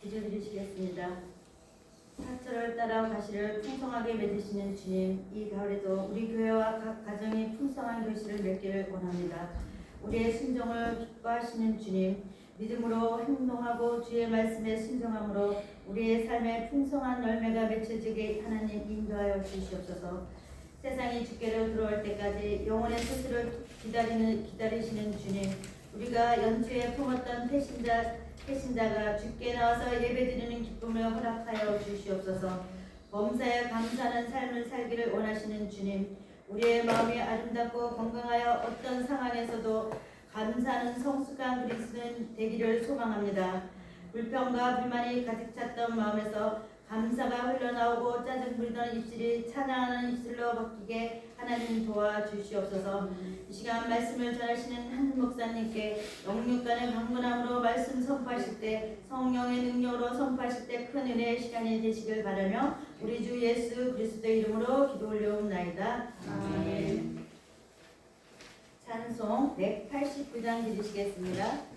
기도드리시겠습니다. 사철을 따라 가시를 풍성하게 맺으시는 주님, 이 가을에도 우리 교회와 각 가정이 풍성한 교실을 맺기를 원합니다. 우리의 순종을 기뻐하시는 주님, 믿음으로 행동하고 주의 말씀에 순종함으로 우리의 삶에 풍성한 열매가 맺혀지게 하나님 인도하여 주시옵소서. 세상이 주께로 들어올 때까지 영혼의 소식을 기다리시는 주님, 우리가 연초에 품었던 태신자가 주께 나와서 예배드리는 기쁨을 허락하여 주시옵소서. 범사에 감사하는 삶을 살기를 원하시는 주님, 우리의 마음이 아름답고 건강하여 어떤 상황에서도 감사하는 성숙한 그리스도인 되기를 소망합니다. 불평과 불만이 가득 찼던 마음에서 감사가 흘러나오고 짜증 부리던 입술이 찬양하는 입술로 바뀌게 하나님 도와주시옵소서. 이 시간 말씀을 전하시는 한 목사님께 영육간의 강건함으로 말씀 선포하실 때, 성령의 능력으로 선포하실 때 큰 은혜의 시간이 되시길 바라며 우리 주 예수 그리스도의 이름으로 기도 올려옵나이다. 아멘. 찬송 189장 드리시겠습니다.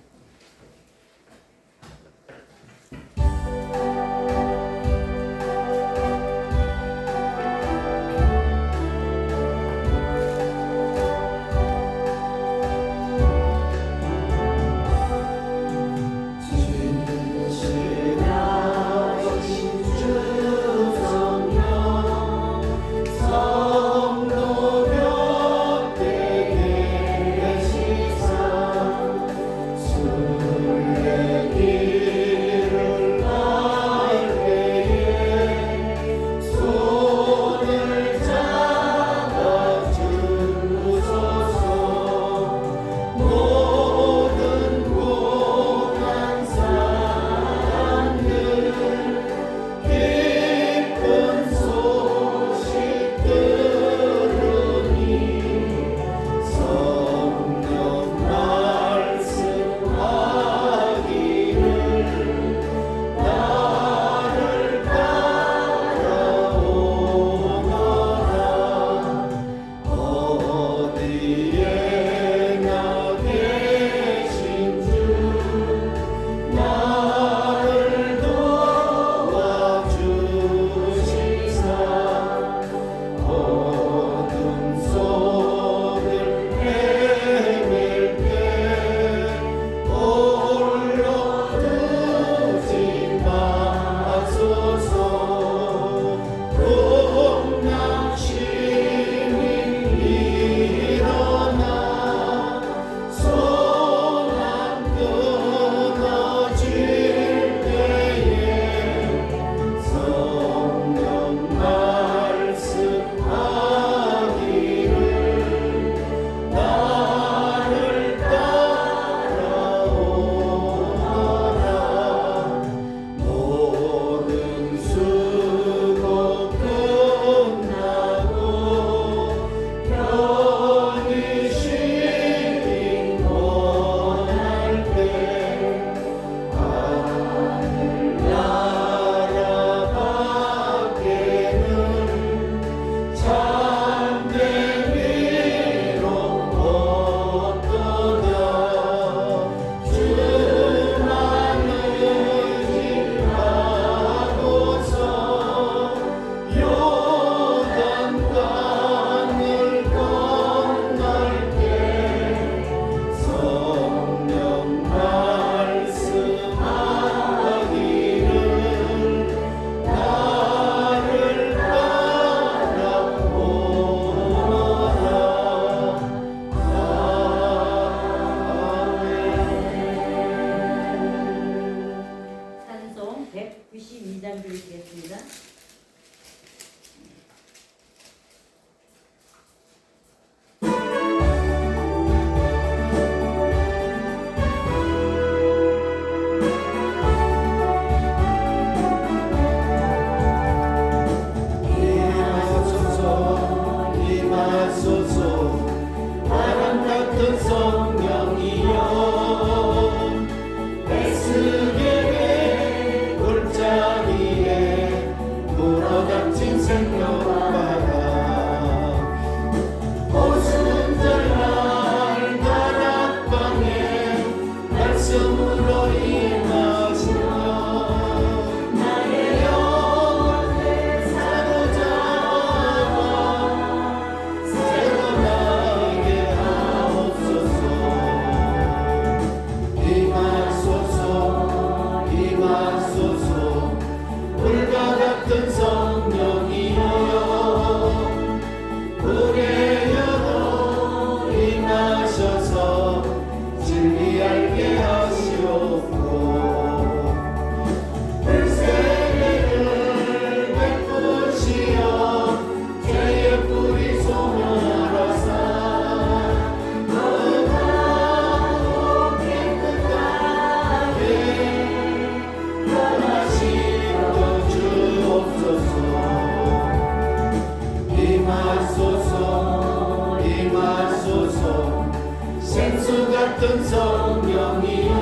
같은 성령이여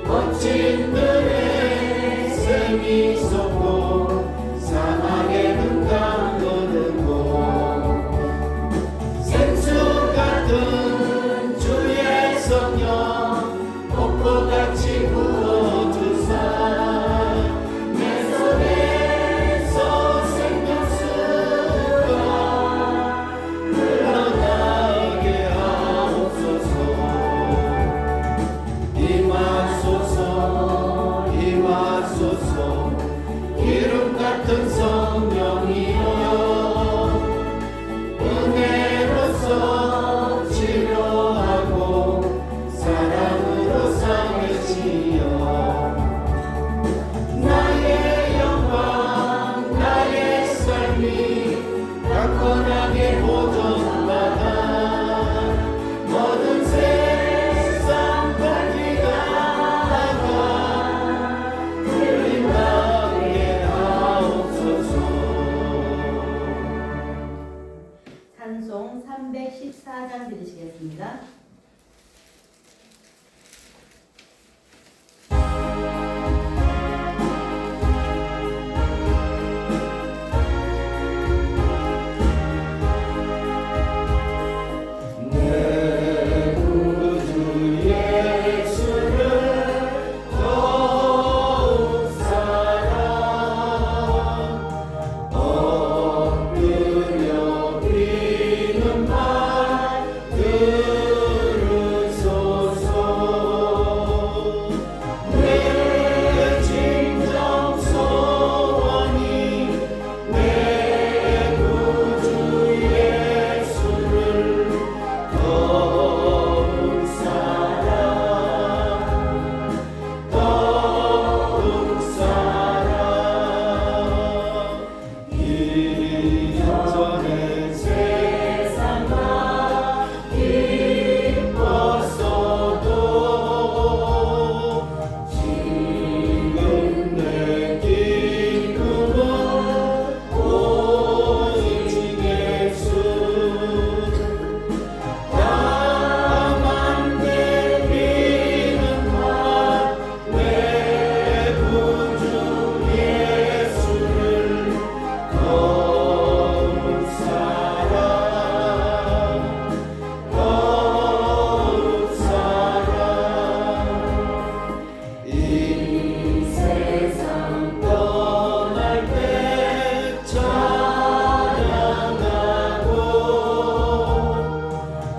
멋진 들의 셈이 쏟고 사막의 눈 감고르고 생수 같은 주의 성령 폭포같이 부어주사 내 속에서 생명수가 흘러나게 하옵소서. 임하소서 임하소서 기름 같은 성령이여 은혜로서 치료하고 사랑으로 삼으시어 나의 영광 나의 삶이 강건하게 보존받아 모든 세상 밝히다가 드림나게 하옵소서. 찬송 314장 들으시겠습니다. 내 구주 예수를 더욱 사랑 엎드려 비는 말 들으소서. 내 진정 소원이 내 구주 예수를 더욱 사랑 더욱 사랑 이전의 세상과 기뻤어도 지금 내 기쁨은 오직 예수 다만 내리는 말내 구주 예수를 더욱 사랑 더욱 사랑 이 세상 떠날 때 찬양하고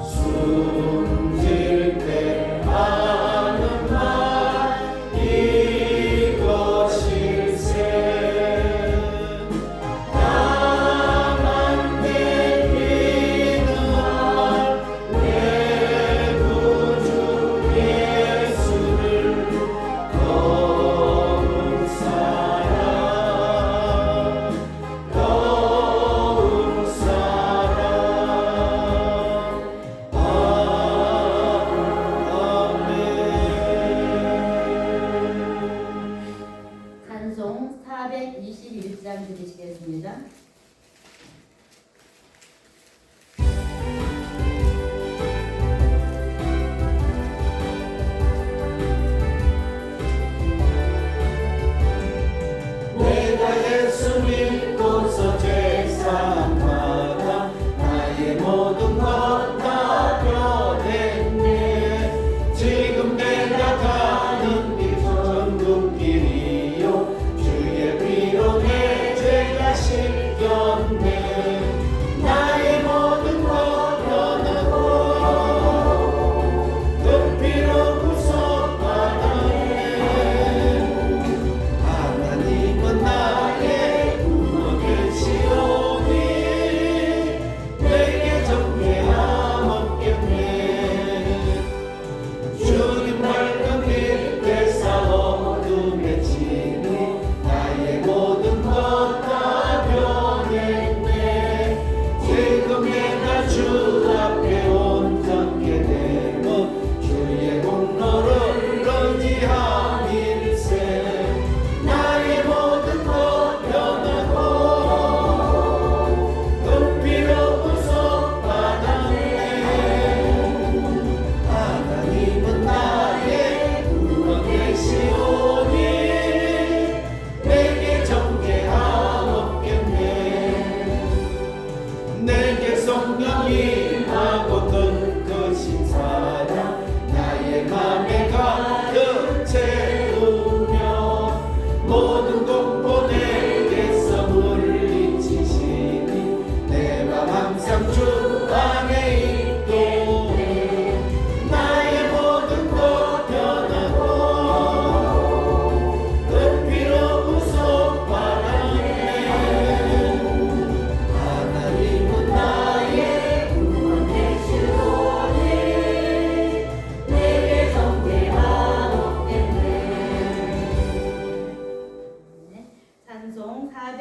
숨질 때 하는 말 이것일세 다만 내리는 말내 구주 예수를 더욱 사랑 더욱 사랑 아멘. 찬송 421장 들으시겠습니다. 내가 예수 믿고서 죄사함받아 나의 모든 것 다 변했네. 지금 내가 가는 길 천국길이요 주의 피로 내 죄가 씻겨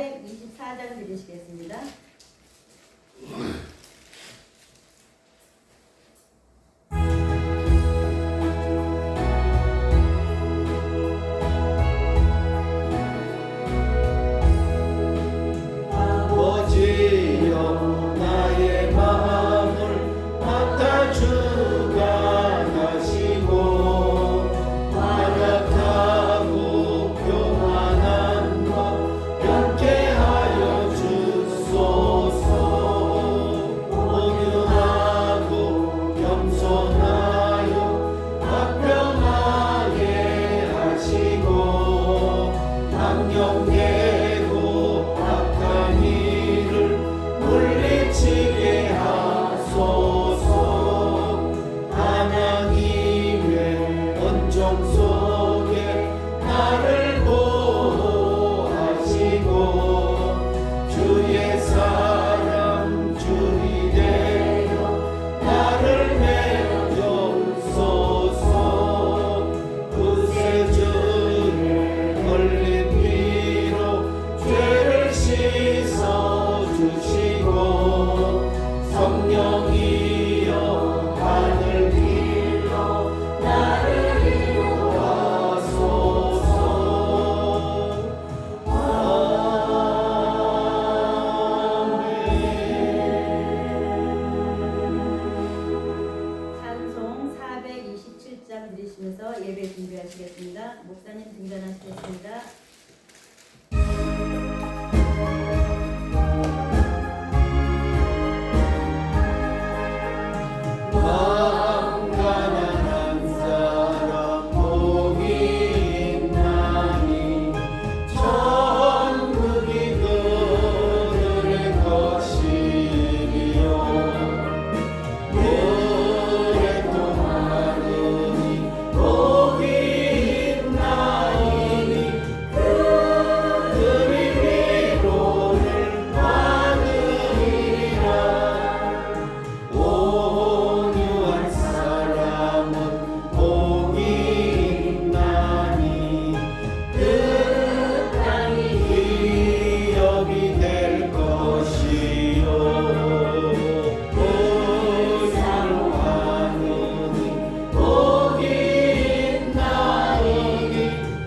424장 들으시겠습니다. 아버지여 나의 마음을 맡아 주관하시고 아약하고 교만한 것 변케 하여 주소서. 온유하고 겸손하여 화평하게 하시고 강령되고 악한 일을 물리치게 하소서. 하나님의 은총 속에 나를 보호하시고 주의 사랑 줄이 되어 나를 메워주소서. 구세주의 흘린 피로 죄를 씻어주시고 성령이여 하늘 길로 나를 인도하소서. 찬송 427장 들으시면서 예배 준비하시겠습니다. 목사님 등단하시겠습니다. 마음 가난한 사람 복이 있나니 천국이 그들의 것이리요. 노래도 많으니 복이 있나니 그들이 위로를 받으리라. 온유한 사람은 복이 있나니 그 땅이 기업이 될 것이요. 의사로 하느니 복이 있나니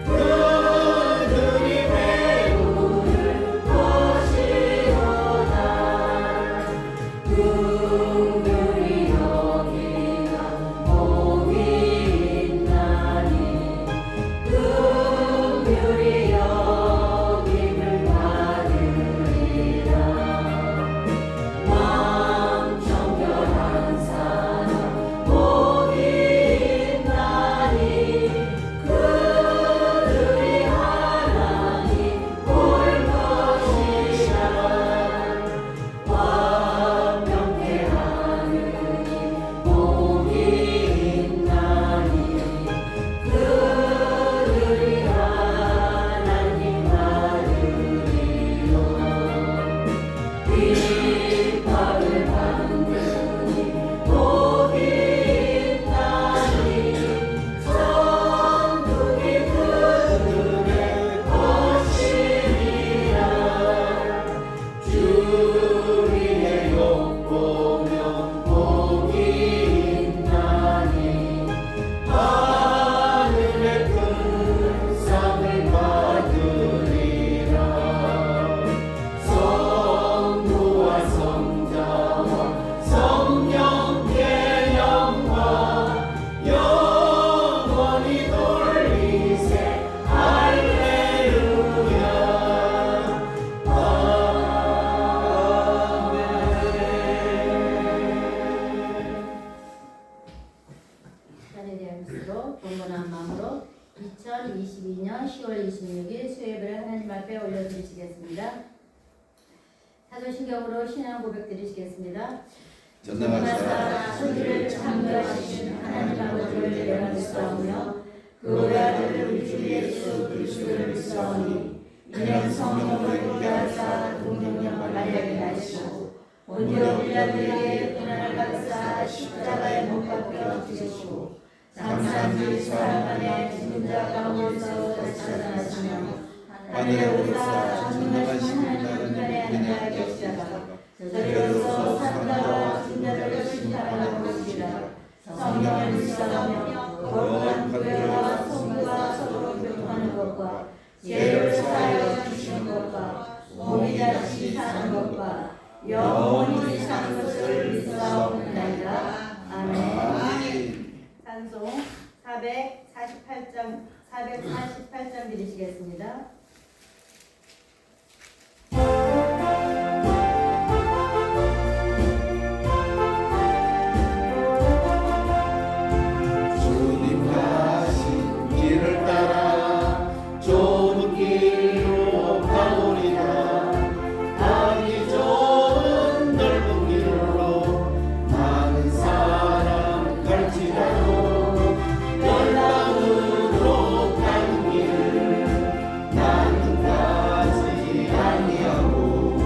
그들이 배부를 것이로다. 긍휼히 여기가 복이 있나니 긍휼히 여김을 받으리라. 마음 정결한 사람 복이 있나니 그들이 하나님 볼 것이라. 화평케 하느니 복이 있나니 그들이 하나님 받으리요. 비판을 받으니 복이 있나니 천국이 그들의 것이리라. 주 위에 욕보면 복이 있나니 하늘의 큰 상을 받으리라. 성부와 성자와 성령의 영광 영원히 돌리세. 할렐루야. 시간에 대한 것으로 경건한 마음으로 2022년 10월 26일 수요예배를 하나님 앞에 올려드리시겠습니다. 사도신경으로 신앙 고백 드리시겠습니다. 전능하사 천지를 창조하신 하나님 아버지를 내가 믿사오며 그 아들 우리 주 예수 그리스도를 믿사오니 이는 성령으로 있게 하사 동정녀 마리아에게 나시고 본디오 빌라도에게 고난을 받으사 십자가에 못 박혀 죽으시고 장사한 지 사흘 만에 죽은 자 가운데서 다시 살아나시며 하늘에 오르사 전능하신 하나님의 은혜가 역사가 저리로서 산자와 중자를 심판하는 것이라. 성령을 믿사하며 거룩한 교회와 성도가 서로 교통하는 것과 죄를 사하여 주시는 것과 몸이 다시 사는 것과 영원히 사는 것을 믿사옵나이다. 아멘. 찬송 448장 드리시겠습니다. 주님 가신 길을 따라 좁은 길로 가오리라. 가기 좋은 넓은 길로 많은 사람 갈지라도 열방으로 가는 길을 나는 가지 아니하고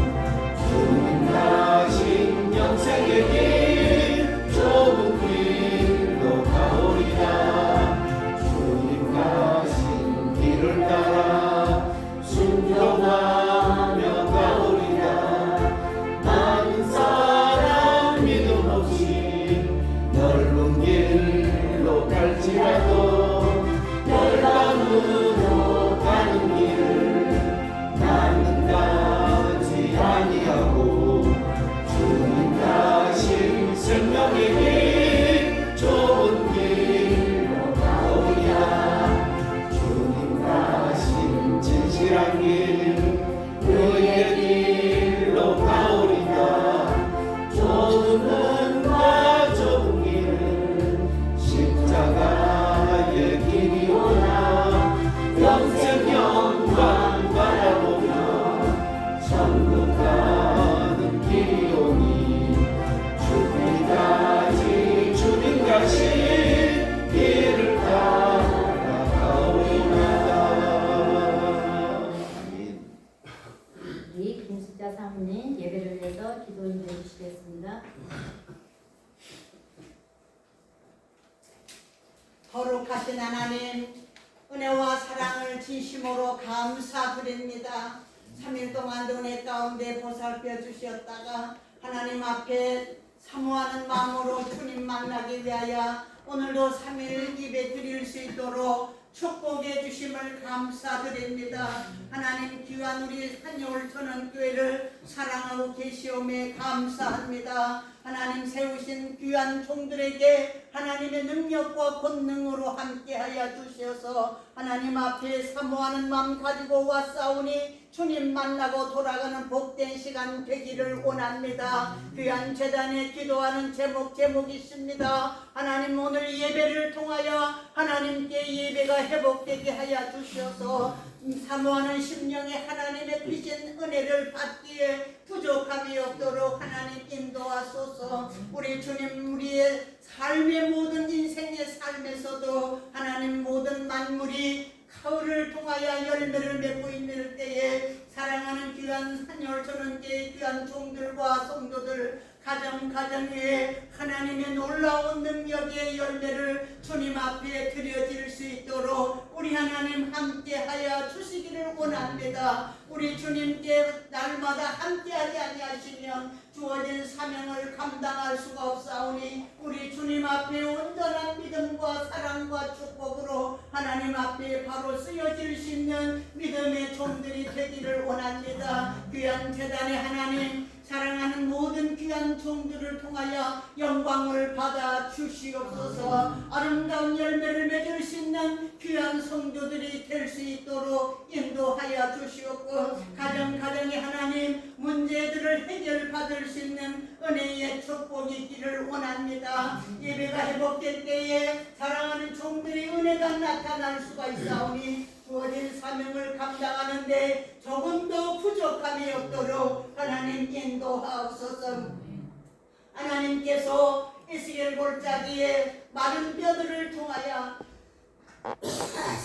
주님 가신 영생의 길 좁은 길로 가오리라. 주님 가신 길을 따라 순종하며 가오리라. 많은 사람 믿음 없이 넓은 길로 갈지라도 열방으로 가는 길을 나는 가지 아니하고 주님 가신 생명의 길 좁은 길로 가오리라. 주님 가신 진실한 길 의의 길로 가오리라. 좁은 문과 좁은 길은 십자가의 길이오나 영생 영광 바라보며 천국 가는 길이오니 주님 가신 길을 따라 가오리라. 아멘. 우리 김숙자 사모님 예배를 위해서 기도 인도해 주시겠습니다. 거룩하신 하나님, 은혜와 사랑을 진심으로 감사드립니다. 3일 동안 은혜 가운데 보살펴 주셨다가 하나님 앞에 사모하는 마음으로 주님 만나기 위하여 오늘도 3일 예배 드릴 수 있도록 축복해 주심을 감사드립니다. 하나님 귀한 우리 한여울천원교회를 사랑하고 계시오매 감사합니다. 하나님 세우신 귀한 종들에게 하나님의 능력과 권능으로 함께하여 주셔서 하나님 앞에 사모하는 마음 가지고 왔사오니 주님 만나고 돌아가는 복된 시간 되기를 원합니다. 귀한 재단에 기도하는 제목이 있습니다. 하나님 오늘 예배를 통하여 하나님께 예배가 회복되게 하여 주셔서 사모하는 심령에 하나님의 크신 은혜를 받기에 부족함이 없도록 하나님 인도하소서. 우리 주님 우리의 삶의 모든 인생의 삶에서도 하나님 모든 만물이 가을을 통하여 열매를 맺고 있는 때에 사랑하는 귀한 한여울천원교회 귀한 종들과 성도들 가정 위에 하나님의 놀라운 능력의 열매를 주님 앞에 드려질 수 있도록 우리 하나님 함께하여 주시기를 원합니다. 우리 주님께 날마다 함께하지 아니하시면 주어진 사명을 감당할 수가 없사오니 우리 주님 앞에 온전한 믿음과 사랑과 축복으로 하나님 앞에 바로 쓰여질 수 있는 믿음의 종들이 되기를 원합니다. 귀한 재단의 하나님 사랑하는 모든 귀한 종들을 통하여 영광을 받아 주시옵소서. 아름다운 열매를 맺을 수 있는 귀한 성도들이 될 수 있도록 인도하여 주시옵고 가정에 하나님 문제들을 해결받을 수 있는 은혜의 축복이 있기를 원합니다. 예배가 회복될 때에 사랑하는 종들의 은혜가 나타날 수가 있사오니 주어진 사명을 감당하는데 조금도 부족함이 없도록 하나님 인도하옵소서. 하나님께서 에스겔 골짜기에 마른 뼈들을 통하여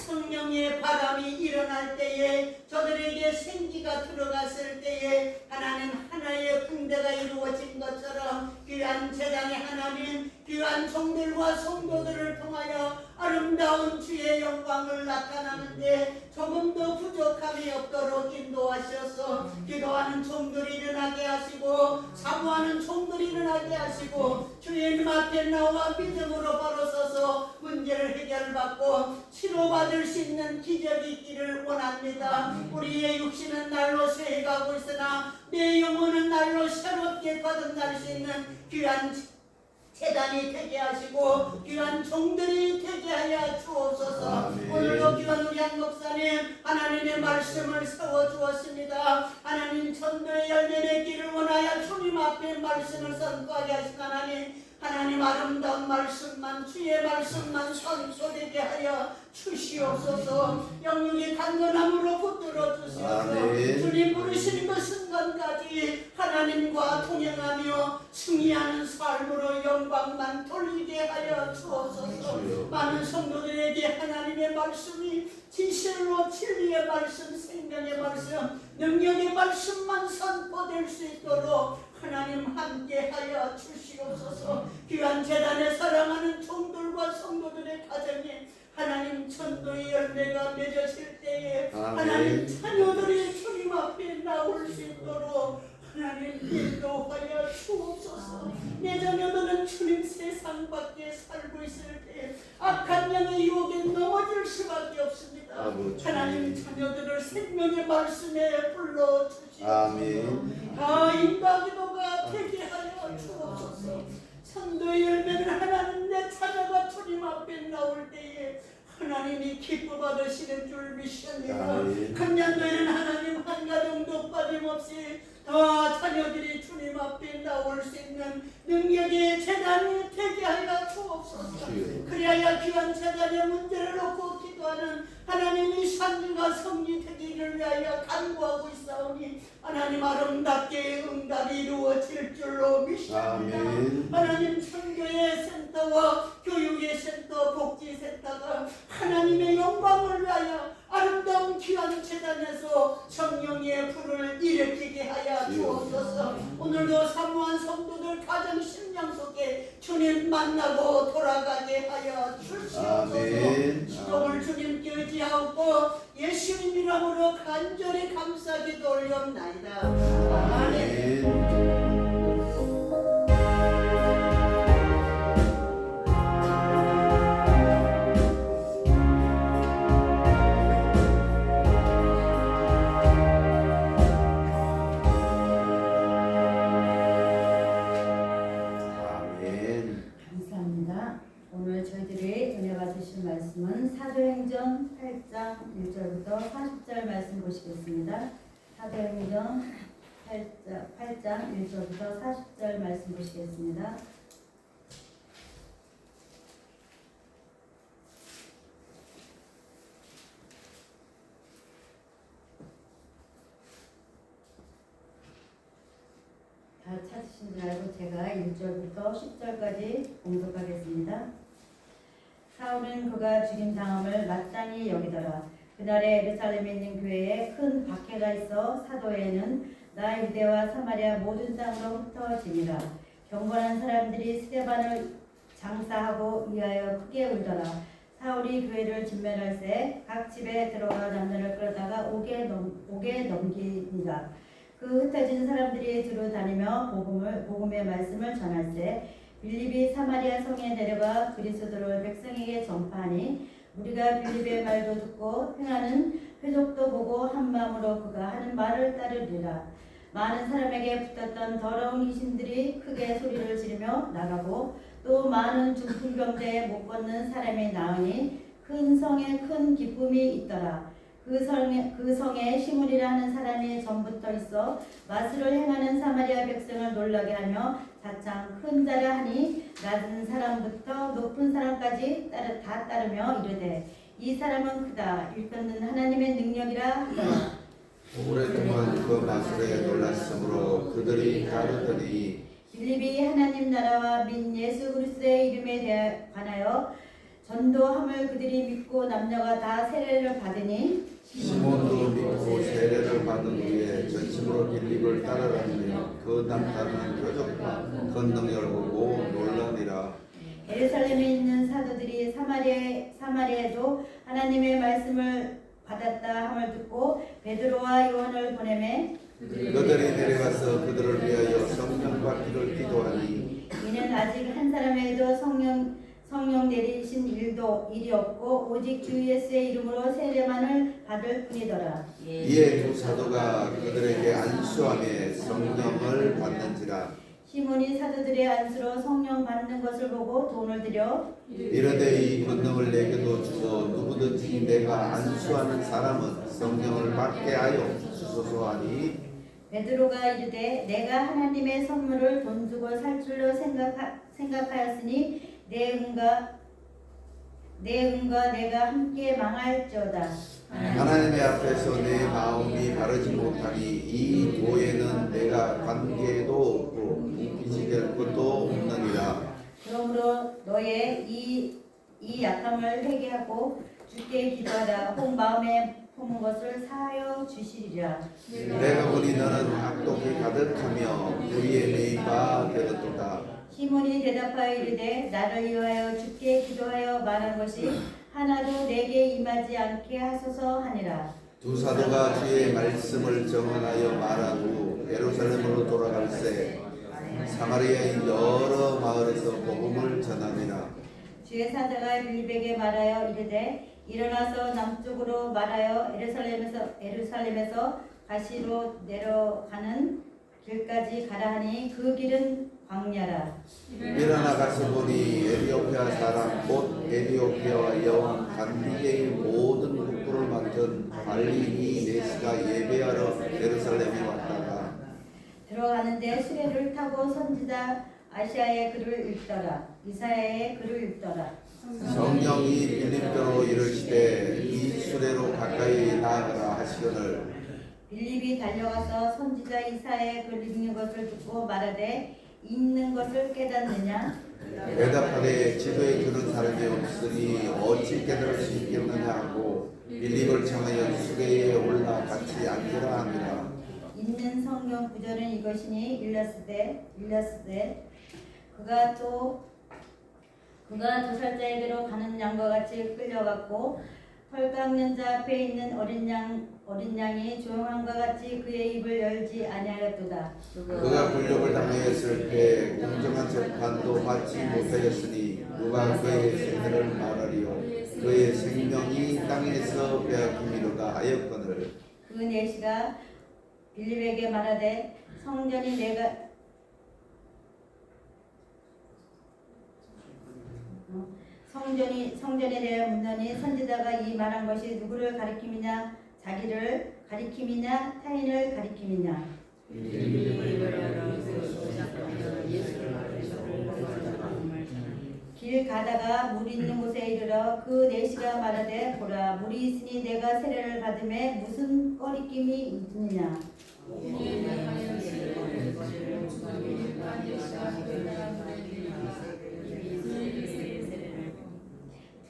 성령의 바람이 일어날 때에 저들에게 생기가 들어갔을 때에 하나님 하나의 군대가 이루어진 것처럼 귀한 재단의 하나님 귀한 종들과 성도들을 통하여 아름다운 주의 영광을 나타나는데 조금도 부족 부족함이 없도록 인도하셔서 기도하는 종들이 일어나게 하시고 사모하는 종들이 일어나게 하시고 주님 앞에 나와 믿음으로 바로 서서 문제를 해결받고 치료받을 수 있는 기적이 있기를 원합니다. 우리의 육신은 날로 쇠해가고 있으나 내 영혼은 날로 새롭게 거듭날 수 있는 귀한 재단이 되게 하시고 귀한 종들이 되게 하여 주옵소서. 아멘. 오늘도 귀한 우리 한 목사님 하나님의 말씀을 세워 주었습니다. 하나님 전도의 열매 맺기를 원하여 주님 앞에 말씀을 선포하게 하신 하나님 아름다운 말씀만 주의 말씀만 선포되게 하여 주시옵소서. 영육이 강건함으로 붙들어 주시옵소서. 아멘. 주님 부르시는 그 순간까지 하나님과 동행하며 승리하는 삶으로 영광만 돌리게 하여 주옵소서. 많은 성도들에게 하나님의 말씀이 진실로 진리의 말씀, 생명의 말씀, 능력의 말씀만 선포될 수 있도록 하나님 함께하여 주시옵소서. 귀한 재단에 사랑하는 종들과 성도들의 가정에 하나님 전도의 열매가 맺어질 때에 아멘. 하나님 자녀들이 주님 앞에 나올 수 있도록 하나님 인도하여 주옵소서. 내 자녀들은 주님 세상 밖에 살고 있을 때 악한 영의 유혹에 넘어질 수밖에 없습니다. 아버지. 하나님 자녀들을 생명의 말씀에 불러주시옵소서. 아멘. 다 인도하기도가 되게 하여 주옵소서. 선도의 열매는 하나님 내 자녀가 주님 앞에 나올 때에 하나님이 기뻐 받으시는 줄 믿습니다. 아멘. 금년도에는 하나님 한 가정도 빠짐없이 다 자녀들이 주님 앞에 나올 수 있는 능력의 재단이 되게 하여 주옵소서. 그리하여 귀한 재단의 문제를 놓고 기도하는 하나님의 산증과 성리 되기를 위하여 간구하고 있사오니 하나님 아름답게 응답이 이루어질 줄로 믿습니다. 아멘. 하나님 선교의 센터와 교육의 센터, 복지센터가 하나님의 영광을 위하여 아름다운 귀한 재단에서 성령의 불을 일으키게 하여 주옵소서. 오늘도 사모한 성도들 가정 심령 속에 주님 만나고 돌아가게 하여 주시옵소서. 아멘. 시동을 주님께 의지하고 예수님 이름으로 간절히 감사기도 올리옵나이다. 아멘. 아멘. 아멘. 감사합니다. 오늘 저희들이 은혜 받으실 말씀은 사도행전 8장 1절부터 40절 말씀 보시겠습니다. 사도행전 8장 1절부터 40절 말씀 보시겠습니다. 다 찾으신 줄 알고 제가 1절부터 10절까지 공독하겠습니다. 사울은 그가 죽임 당함을 마땅히 여기더라. 그날에 예루살렘에 있는 교회에 큰 박해가 있어 사도에는 나 유대와 사마리아 모든 땅으로 흩어지니라. 경건한 사람들이 스데반을 장사하고 위하여 크게 울더라. 사울이 교회를 진멸할새 각 집에 들어가 남녀를 끌다가 옥에 넘기니라. 그 흩어진 사람들이 두루 다니며 복음의 말씀을 전할새 빌립이 사마리아 성에 내려가 그리스도를 백성에게 전파하니 우리가 빌립의 말도 듣고 행하는 회족도 보고 한 마음으로 그가 하는 말을 따르리라. 많은 사람에게 붙었던 더러운 귀신들이 크게 소리를 지르며 나가고 또 많은 중풍병자에 못 걷는 사람이 나으니 큰 성에 큰 기쁨이 있더라. 그 성에 시므리라 하는 사람이 전부터 있어 마술을 행하는 사마리아 백성을 놀라게 하며 자창 큰 자라 하니 낮은 사람부터 높은 사람까지 다 따르며 이르되 이 사람은 크다 일컫는 하나님의 능력이라 하더라. 오랫동안 그 마술에 놀랐으므로 그들이 따르더니 빌립이 하나님 나라와 민 예수 그리스도의 이름에 관하여 전도함을 그들이 믿고 남녀가 다 세례를 받으니 시몬도 믿고 세례를 받은 후에 전심으로 빌립을 따라다니며 그 남다른 표적과 권능을 보고 놀라니라. 예루살렘에 있는 사도들이 사마리아에도 하나님의 말씀을 받았다 함을 듣고 베드로와 요한을 보내매 그들이 내려가서 그들을 위하여 성령 받기를 기도하니 이는 아직 한 사람에게도 성령 내리신 일이 없고 오직 주 예수의 이름으로 세례만을 받을 뿐이더라. 이에 두 사도가 그들에게 안수하며 성령을 받는지라. 시몬이 사도들의 안수로 성령 받는 것을 보고 돈을 들여 이르되 이 권능을 내게도 주어 누구든지 내가 안수하는 사람은 성령을 받게 하여 주소서 하니 베드로가 이르되 내가 하나님의 선물을 돈 주고 살 줄로 생각하였으니 내 은과 내가 함께 망할지어다. 하나님의 앞에서 내 마음이 바르지 못하니 이 도에는 내가 관계도 없고 빚이 될 것도 없느니라. 그러므로 너의 이 약함을 회개하고 주께 기도하라. 혹 마음에 품은 것을 사하여 주시리라. 내가 보니 너는 악독이 가득하며 무리에 매인 바 되었도다. 시몬이 대답하여 이르되 나를 위하여 주께 기도하여 말한 것이 하나도 내게 임하지 않게 하소서 하니라. 두 사도가 주의 말씀을 정언하여 말한 후 예루살렘으로 돌아갈새 사마리아의 여러 마을에서 복음을 전하니라. 주의 사자가 빌립에게 말하여 이르되 일어나서 남쪽으로 말하여 예루살렘에서 가시로 내려가는 길까지 가라 하니 그 길은 광야라. 일어나 가서 보니 에티오피아 사람 곧 에티오피아와 여왕 간디게의 모든 국부를 맡은 발리니 네시가 예배하러 예루살렘에 왔다가 들어가는데 수레를 타고 선지자 이사야의 글을 읽더라. 성령이 빌립보로 이르시되 이 수레로 가까이 나아가라 하시거늘 빌립이 달려가서 선지자 이사야의 글 읽는 것을 듣고 말하되 읽는 것을 깨닫느냐? 대답하되 지도에 들은 사람이 없으니 어찌 깨달을 수 있겠느냐 하고 빌립을 청하여 수레에 올라 같이 앉으라 하니라. 있는 성경 구절은 이것이니 일렀으되 그가 도살자에게로 가는 양과 같이 끌려갔고 털 깎는 자 앞에 있는 어린 양이 조용함과 같이 그의 입을 열지 아니하였도다. 그가 굴욕을 당하였을 때 공정한 재판도 받지 못하였으니 누가 그의 생애를 말하리요. 그의 생명이 땅에서 빼앗김이로다 하였거늘 그 내시가 빌립에게 말하되 성전에 대해 묻더니 선지자가 이 말한 것이 누구를 가리킴이냐 자기를 가리킴이냐 타인을 가리킴이냐. 길 가다가 물 있는 곳에 이르러 그 내시가 말하되 보라 물이 있으니 내가 세례를 받음에 무슨 꺼리낌이 있느냐.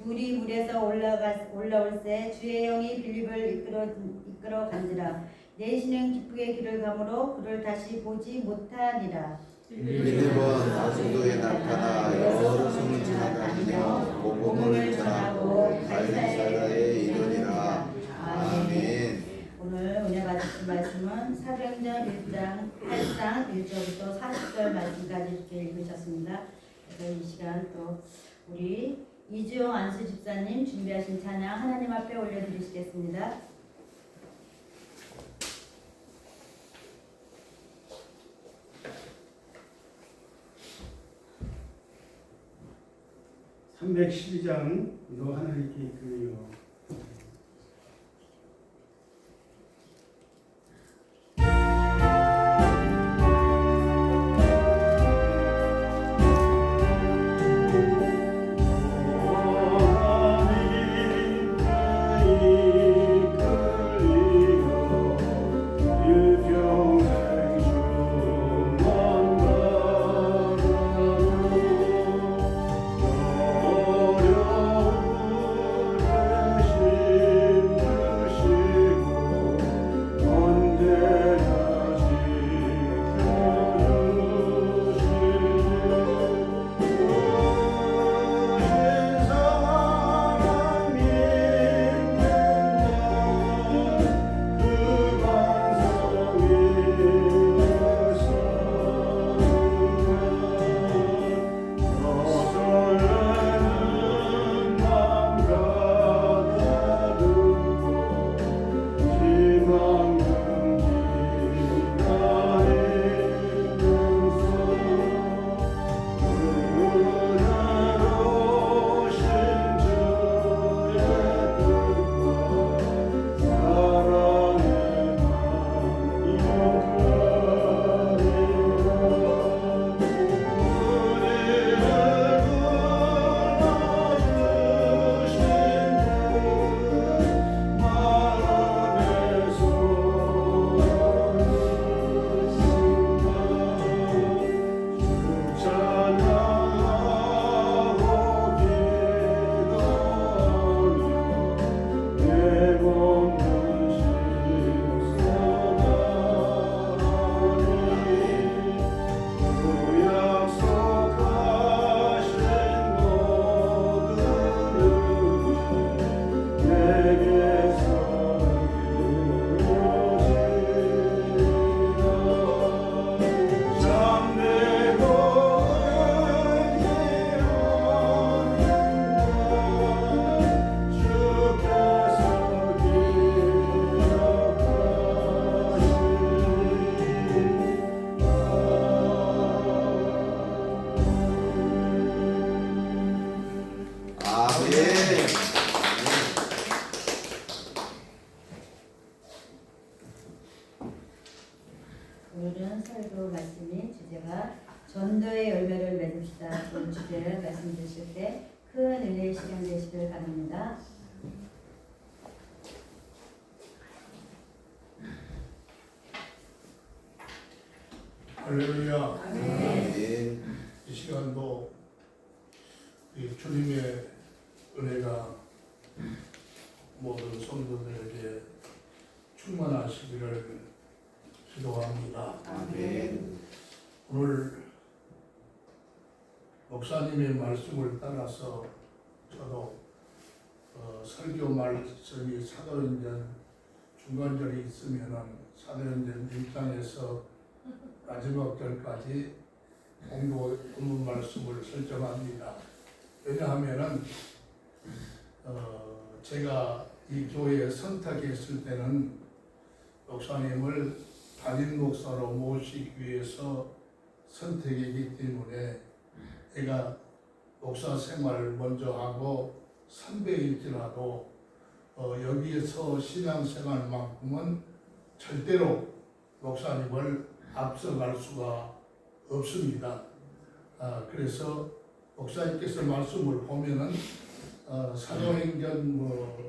둘이 물에서 올라올새 주의 영이 빌립을 이끌어 간지라. 내시는 기쁘게 길을 가므로 그를 다시 보지 못하니라. 빌립은 다소도에 나타나 여러 성을 지나다니며 복음을 전하고 갈릴리에 이르니라. 아멘. 오늘 은혜 받으실 말씀은 사도행전 1장 8장 1절부터 40절 말씀까지 이렇게 읽으셨습니다. 그래서 이 시간 또 우리 이주영 안수 집사님 준비하신 찬양 하나님 앞에 올려드리시겠습니다. (312장) 하나님께 이끌려 오늘은 설교 말씀인 주제가 전도의 열매를 맺읍시다. 그 주제를 말씀 드실 때 큰 은혜의 시간 되시길 바랍니다. 할렐루야. 아멘. 이 시간도 이 주님의 은혜가 모든 성도들에게 충만하시기를 기도합니다. 아멘. 오늘 목사님의 말씀을 따라서 저도 설교 말씀이 사도행전 중간절이 있으면은 사도행전 1장에서 마지막 절까지 공도 본문 말씀을 설정합니다. 왜냐하면은 제가 이 교회에 선택했을 때는 목사님을 담임 목사로 모시기 위해서 선택이기 때문에 제가 목사 생활을 먼저 하고 선배일지라도 여기에서 신앙생활만큼은 절대로 목사님을 앞서갈 수가 없습니다. 그래서 목사님께서 말씀을 보면은 사도행전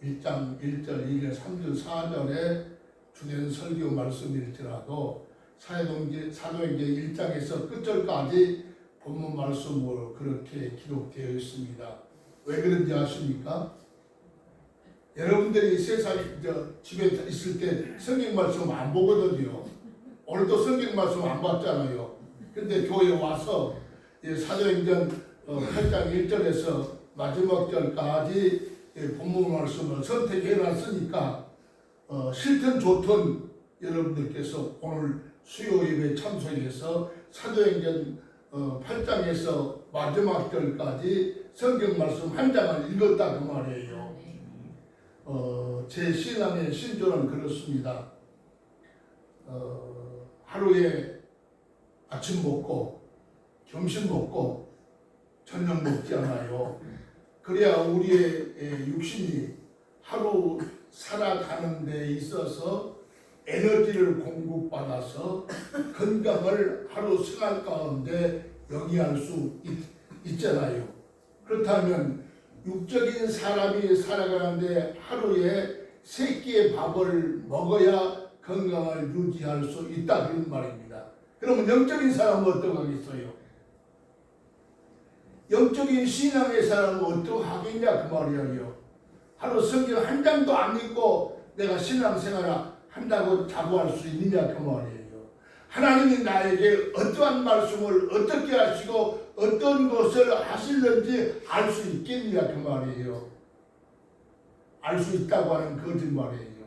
1장 1절, 2절, 3절, 4절에 주된 설교 말씀일지라도 사도행전 1장에서 끝절까지 본문 말씀으로 그렇게 기록되어 있습니다. 왜 그런지 아십니까? 여러분들이 세상에 집에 있을 때 성경 말씀 안 보거든요. 오늘도 성경 말씀 안 봤잖아요. 근데 교회에 와서 사도행전 8장 1절에서 마지막 절까지 본문 말씀을 선택해 놨으니까 싫든 좋든 여러분들께서 오늘 수요 예배 참석해서 사도행전 8장에서 마지막 절까지 성경 말씀 한 장을 읽었다 그 말이에요. 제 신앙의 신조는 그렇습니다. 하루에 아침 먹고 점심 먹고 저녁 먹지 않아요. 그래야 우리의 육신이 하루 살아가는 데 있어서 에너지를 공급받아서 건강을 하루 생활 가운데 영위할 수 있잖아요. 그렇다면 육적인 사람이 살아가는데 하루에 3끼의 밥을 먹어야 건강을 유지할 수 있다 그런 말입니다. 그러면 영적인 사람은 어떡하겠어요? 영적인 신앙의 사람은 어떡하겠냐 그 말이에요. 하루 성경 한 장도 안 읽고 내가 신앙생활을 한다고 자부할 수 있느냐 그 말이에요. 하나님이 나에게 어떠한 말씀을 어떻게 하시고 어떤 것을 하실는지 알 수 있겠느냐 그 말이에요. 알 수 있다고 하는 거짓말이에요.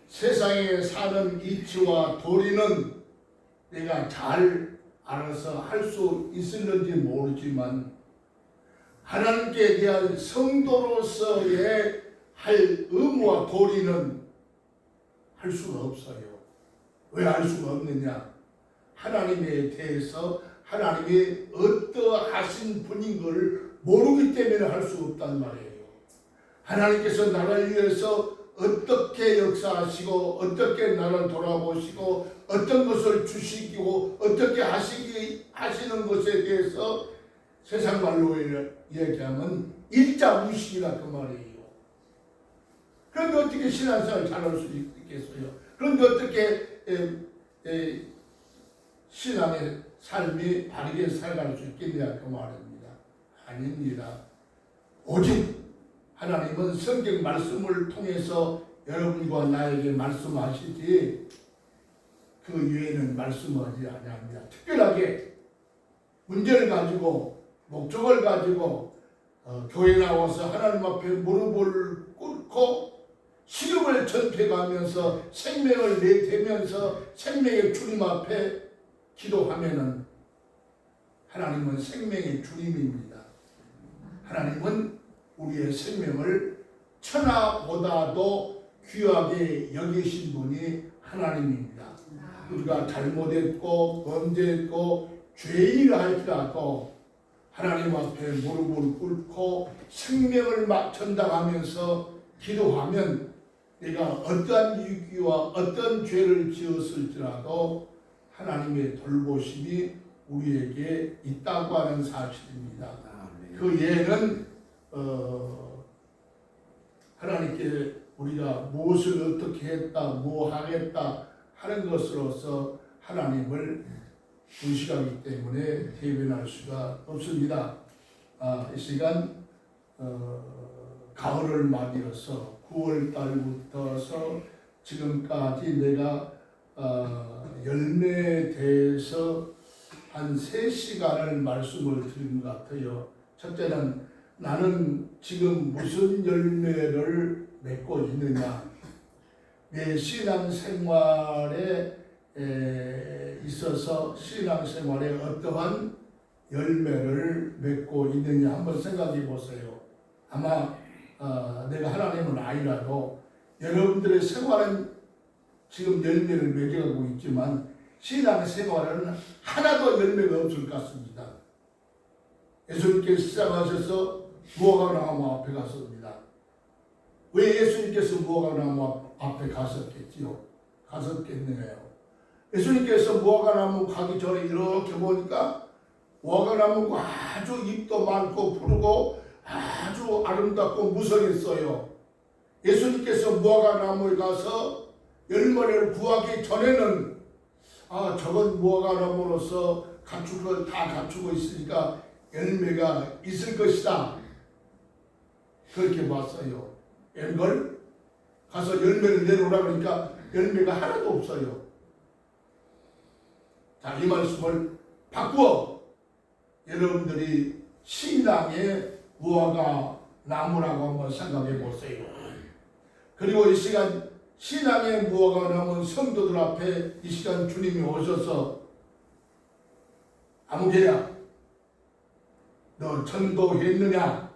세상에 사는 이치와 도리는 내가 잘 알아서 할 수 있을는지 모르지만 하나님께 대한 성도로서의 할 의무와 도리는 할 수가 없어요. 왜 할 수가 없느냐? 하나님에 대해서 하나님이 어떠하신 분인 걸 모르기 때문에 할 수 없단 말이에요. 하나님께서 나를 위해서 어떻게 역사하시고 어떻게 나를 돌아보시고 어떤 것을 주시고 어떻게 하시는 것에 대해서 세상 말로 얘기하면 일자무식이라 그 말이에요. 그런데 어떻게 신앙생활 잘할 수 있겠어요? 그런데 어떻게 신앙의 삶이 바르게 살아갈 수 있겠냐 그 말입니다. 아닙니다. 오직 하나님은 성경 말씀을 통해서 여러분과 나에게 말씀하시지 그 외에는 말씀하지 아니합니다. 특별하게 문제를 가지고 목적을 가지고 교회 나와서 하나님 앞에 무릎을 꿇고 시름을 전폐가면서 생명을 내대면서 생명의 주님 앞에 기도하면은 하나님은 생명의 주님입니다. 하나님은 우리의 생명을 천하보다도 귀하게 여기신 분이 하나님입니다. 우리가 잘못했고 범죄했고 죄인이라 할지라도 하나님 앞에 무릎을 꿇고 생명을 전당하면서 기도하면 내가 어떠한 유기와 어떤 죄를 지었을지라도 하나님의 돌보심이 우리에게 있다고 하는 사실입니다. 그 예는 하나님께 우리가 무엇을 어떻게 했다, 뭐 하겠다 하는 것으로서 하나님을 무시하기 때문에 대변할 수가 없습니다. 이 시간 가을을 맞이해서 9월 달부터서 지금까지 내가 열매에 대해서 한 3시간을 말씀을 드린 것 같아요. 첫째는 나는 지금 무슨 열매를 맺고 있느냐, 내 신앙생활에 있어서 신앙생활에 어떠한 열매를 맺고 있느냐 한번 생각해 보세요. 아마 내가 하나님은 아니라도 여러분들의 생활은 지금 열매를 맺어가고 있지만 신앙생활은 하나도 열매가 없을 것 같습니다. 예수님께서 시작하셔서 무화과나무 앞에 갔습니다. 왜 예수님께서 무화과나무 앞에 갔었겠느냐요? 예수님께서 무화과나무 가기 전에 이렇게 보니까 무화과나무가 아주 잎도 많고 푸르고 아주 아름답고 무성했어요. 예수님께서 무화과나무에 가서 열매를 구하기 전에는 저건 무화과나무로서 갖출 걸 다 갖추고 있으니까 열매가 있을 것이다. 그렇게 봤어요. 앵걸 가서 열매를 내놓으라 그러니까 열매가 하나도 없어요. 자, 이 말씀을 바꾸어 여러분들이 신앙의 무화과 나무라고 한번 생각해 보세요. 그리고 이 시간 신앙의 무화과 나무 성도들 앞에 이 시간 주님이 오셔서 아무개야 너 전도했느냐?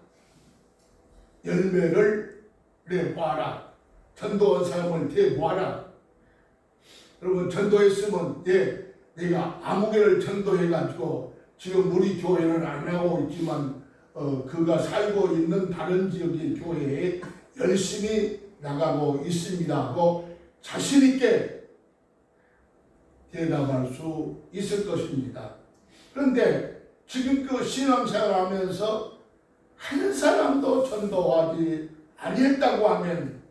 열매를 내보아라. 전도한 사람을 대보아라. 여러분 전도했으면 내가 아무개를 전도해가지고 지금 우리 교회는 안 나오고 있지만 그가 살고 있는 다른 지역의 교회에 열심히 나가고 있습니다 하고 자신있게 대답할 수 있을 것입니다. 그런데 지금 그 신앙생활 하면서 한 사람도 전도하지 아니했다고 하면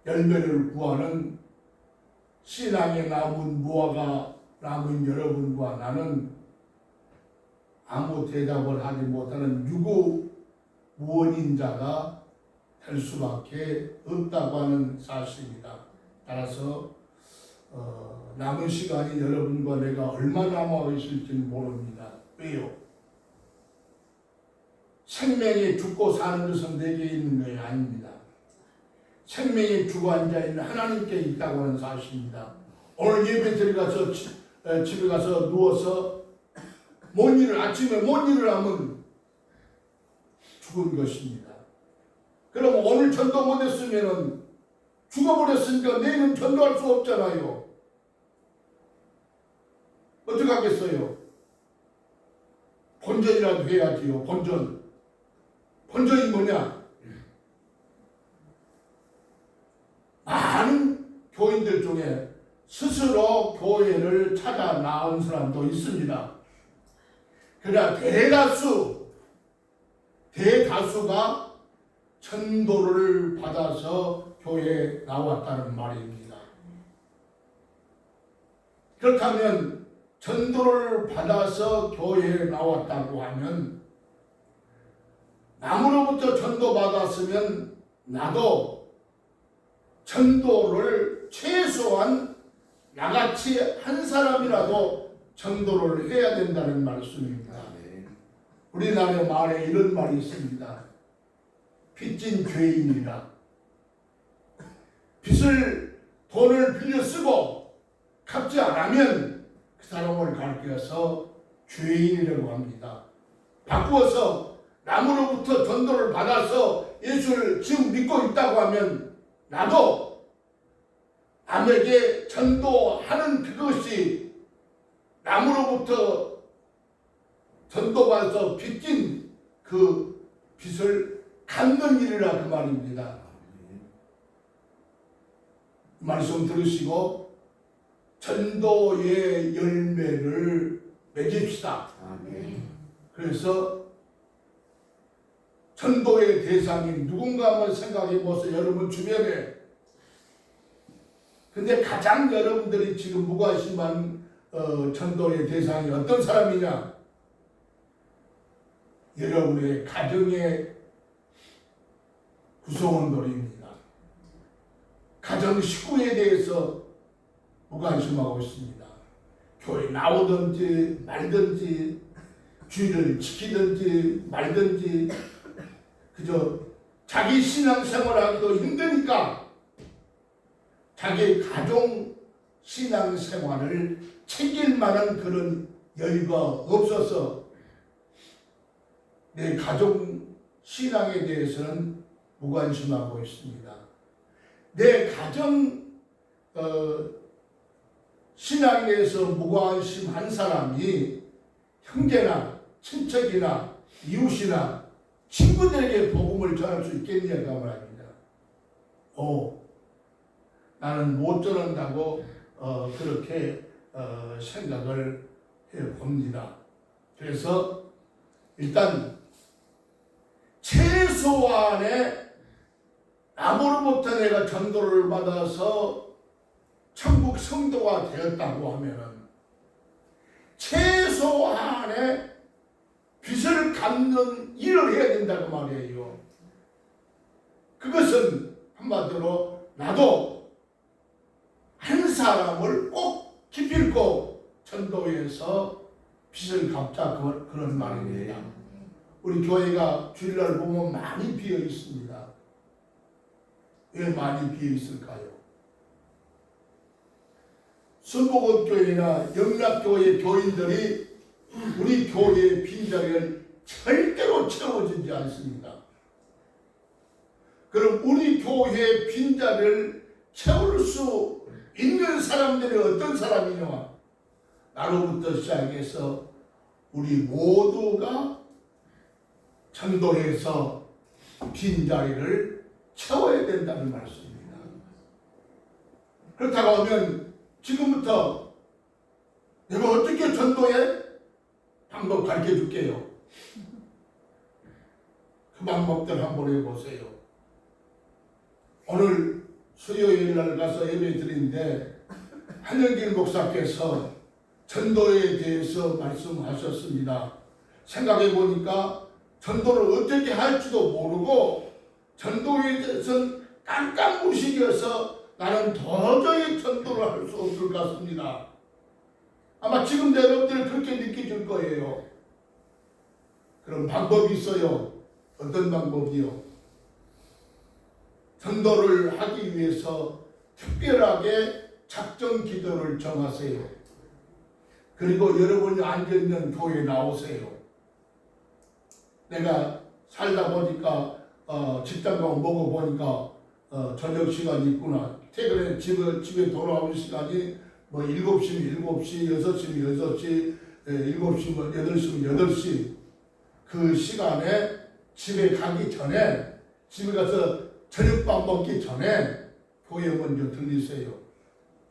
열매를 구하는 신앙에 남은 무화과 남은 여러분과 나는 아무 대답을 하지 못하는 유구무원인자가 될 수밖에 없다고 하는 사실입니다. 따라서 남은 시간이 여러분과 내가 얼마 남아 있을지는 모릅니다. 왜요? 생명이 죽고 사는 것은 내게 있는 것이 아닙니다. 생명이 죽어 앉아있는 하나님께 있다고 하는 사실입니다. 오늘 예배 들어가서 집에 가서 누워서 아침에 뭔 일을 하면 죽은 것입니다. 그럼 오늘 전도 못했으면 죽어버렸으니까 내일은 전도할 수 없잖아요. 어떻게 하겠어요? 본전이라도 해야지요. 본전이 뭐냐? 많은 교인들 중에 스스로 교회를 찾아 나온 사람도 있습니다. 그러나 대다수가 전도를 받아서 교회에 나왔다는 말입니다. 그렇다면 전도를 받아서 교회에 나왔다고 하면 남으로부터 전도받았으면 나도 전도를 최소한 나같이 한 사람이라도 전도를 해야 된다는 말씀입니다. 우리나라 말에 이런 말이 있습니다. 빚진 죄인이라. 돈을 빌려 쓰고 갚지 않으면 그 사람을 가르쳐서 죄인이라고 합니다. 바꾸어서 남으로부터 전도를 받아서 예수를 지금 믿고 있다고 하면 나도 남에게 전도하는 그것이 남으로부터 전도받아서 빚진 그 빚을 갚는 일이라 그 말입니다. 말씀 들으시고 전도의 열매를 맺읍시다. 아멘. 그래서 전도의 대상이 누군가 한번 생각해 보세요. 여러분 주변에. 근데 가장 여러분들이 지금 무관심한 전도의 대상이 어떤 사람이냐? 여러분의 가정의 구성원들입니다. 가정 식구에 대해서 무관심하고 있습니다. 교회 나오든지 말든지 주의를 지키든지 말든지 그저 자기 신앙생활하기도 힘드니까 자기 가정 신앙생활을 챙길 만한 그런 여유가 없어서 내 가정 신앙에 대해서는 무관심하고 있습니다. 내 가정 신앙에 대해서 무관심한 사람이 형제나 친척이나 이웃이나 친구들에게 복음을 전할 수 있겠냐고 말합니다. 나는 못 전한다고 그렇게 생각을 해봅니다. 그래서 일단 최소한의 나무로부터 내가 전도를 받아서 천국 성도가 되었다고 하면은 최소한의 빚을 갚는 일을 해야 된다고 말이에요. 그것은 한마디로 나도 한 사람을 꼭 기필코 전도해서 빚을 갚자 그런 말입니다. 우리 교회가 주일날 보면 많이 비어 있습니다. 왜 많이 비어 있을까요? 순복음교회나 영락교회 교인들이 우리 교회의 빈자리를 절대로 채워주지 않습니다. 그럼 우리 교회의 빈자리를 채울 수 있는 사람들이 어떤 사람이냐? 나로부터 시작해서 우리 모두가 전도해서 빈자리를 채워야 된다는 말씀입니다. 그렇다고 하면 지금부터 내가 어떻게 전도해? 방법 가르쳐 줄게요. 그 방법들 한번 해보세요. 오늘 수요일 날 가서 예배 드리는데 한영길 목사께서 전도에 대해서 말씀하셨습니다. 생각해 보니까 전도를 어떻게 할지도 모르고 전도에 대해서는 깜깜무식이어서 나는 도저히 전도를 할 수 없을 것 같습니다. 아마 지금 여러분들 그렇게 느껴질 거예요. 그런 방법이 있어요. 어떤 방법이요? 전도를 하기 위해서 특별하게 작전 기도를 정하세요. 그리고 여러분이 앉아있는 교회에 나오세요. 내가 살다 보니까 직장 가고 먹어보니까 저녁 시간이 있구나. 퇴근해 집에 돌아오는 시간이 뭐 7시면 7시, 6시면 6시, 7시면 8시면 8시. 그 시간에 집에 가기 전에, 집에 가서 저녁밥 먹기 전에 교회 먼저 들리세요.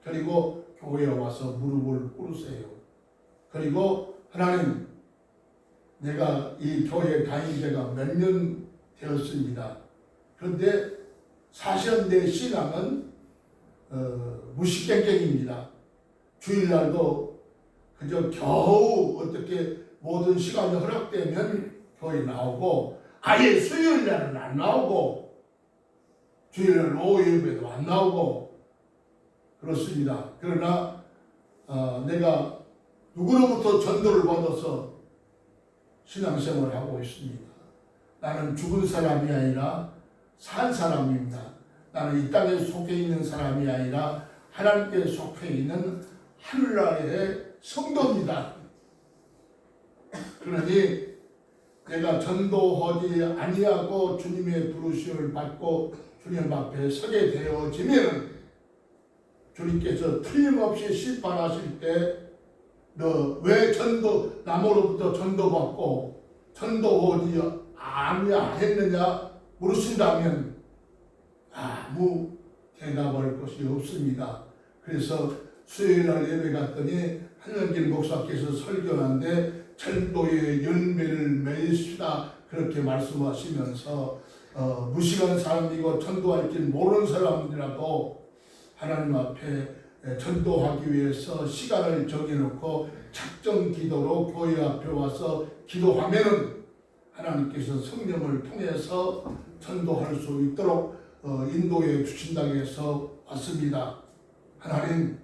그리고 교회에 와서 무릎을 꿇으세요. 그리고 하나님, 내가 이 교회에 다닌 지가 몇 년 되었습니다. 그런데 사실 내 신앙은 무식갱갱입니다. 주일날도 그저 겨우 어떻게 모든 시간이 허락되면 교회 나오고 아예 수요일날은 안 나오고 주일날 오후 예배도 안 나오고 그렇습니다. 그러나 내가 누구로부터 전도를 받아서 신앙생활을 하고 있습니다. 나는 죽은 사람이 아니라 산 사람입니다. 나는 이 땅에 속해 있는 사람이 아니라 하나님께 속해 있는 하늘나라의 성도입니다. 그러니 내가 전도하지 아니하고 주님의 부르심을 받고 주님 앞에 서게 되어지면 주님께서 틀림없이 심판하실 때 너 왜 남으로부터 전도받고 전도하지 아니하였느냐 물으신다면 아무 대답할 것이 없습니다. 그래서 수요일날 예배 갔더니 한영길 목사께서 설교하는데 전도의 열매를 맺읍시다 그렇게 말씀하시면서 무식한 사람이고 전도할 줄 모르는 사람이라도 하나님 앞에 전도하기 위해서 시간을 정해놓고 작정 기도로 교회 앞에 와서 기도하면은 하나님께서 성령을 통해서 전도할 수 있도록 인도해 주신다고 해서 왔습니다. 하나님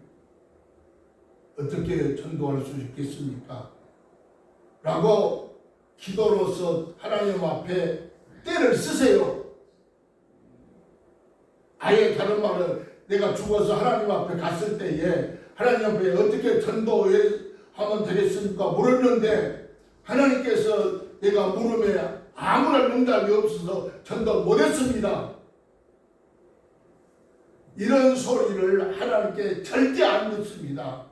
어떻게 전도할 수 있겠습니까? 라고 기도로서 하나님 앞에 때를 쓰세요. 아예 다른 말은 내가 죽어서 하나님 앞에 갔을 때에 하나님 앞에 어떻게 전도하면 되겠습니까? 물었는데 하나님께서 내가 물음에 아무런 응답이 없어서 전도 못했습니다. 이런 소리를 하나님께 절대 안 듣습니다.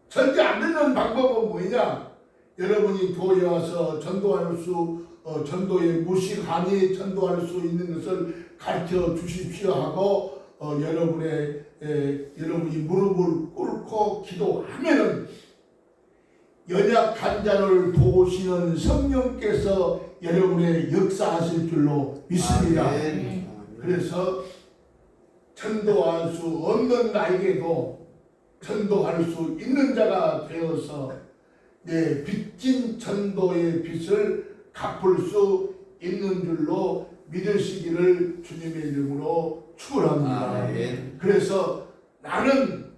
절대 안 듣는 방법은 뭐냐? 여러분이 교회에 와서 전도할 수 전도의 무식하니 전도할 수 있는 것을 가르쳐 주십시오 하고 여러분이 무릎을 꿇고 기도하면은 연약한 자를 도우시는 성령께서 여러분의 역사하실 줄로 믿습니다. 아멘. 그래서 전도할 수 없는 나에게도 전도할 수 있는 자가 되어서 내 빚진 전도의 빚을 갚을 수 있는 줄로 믿으시기를 주님의 이름으로 축원합니다. 아멘. 그래서 나는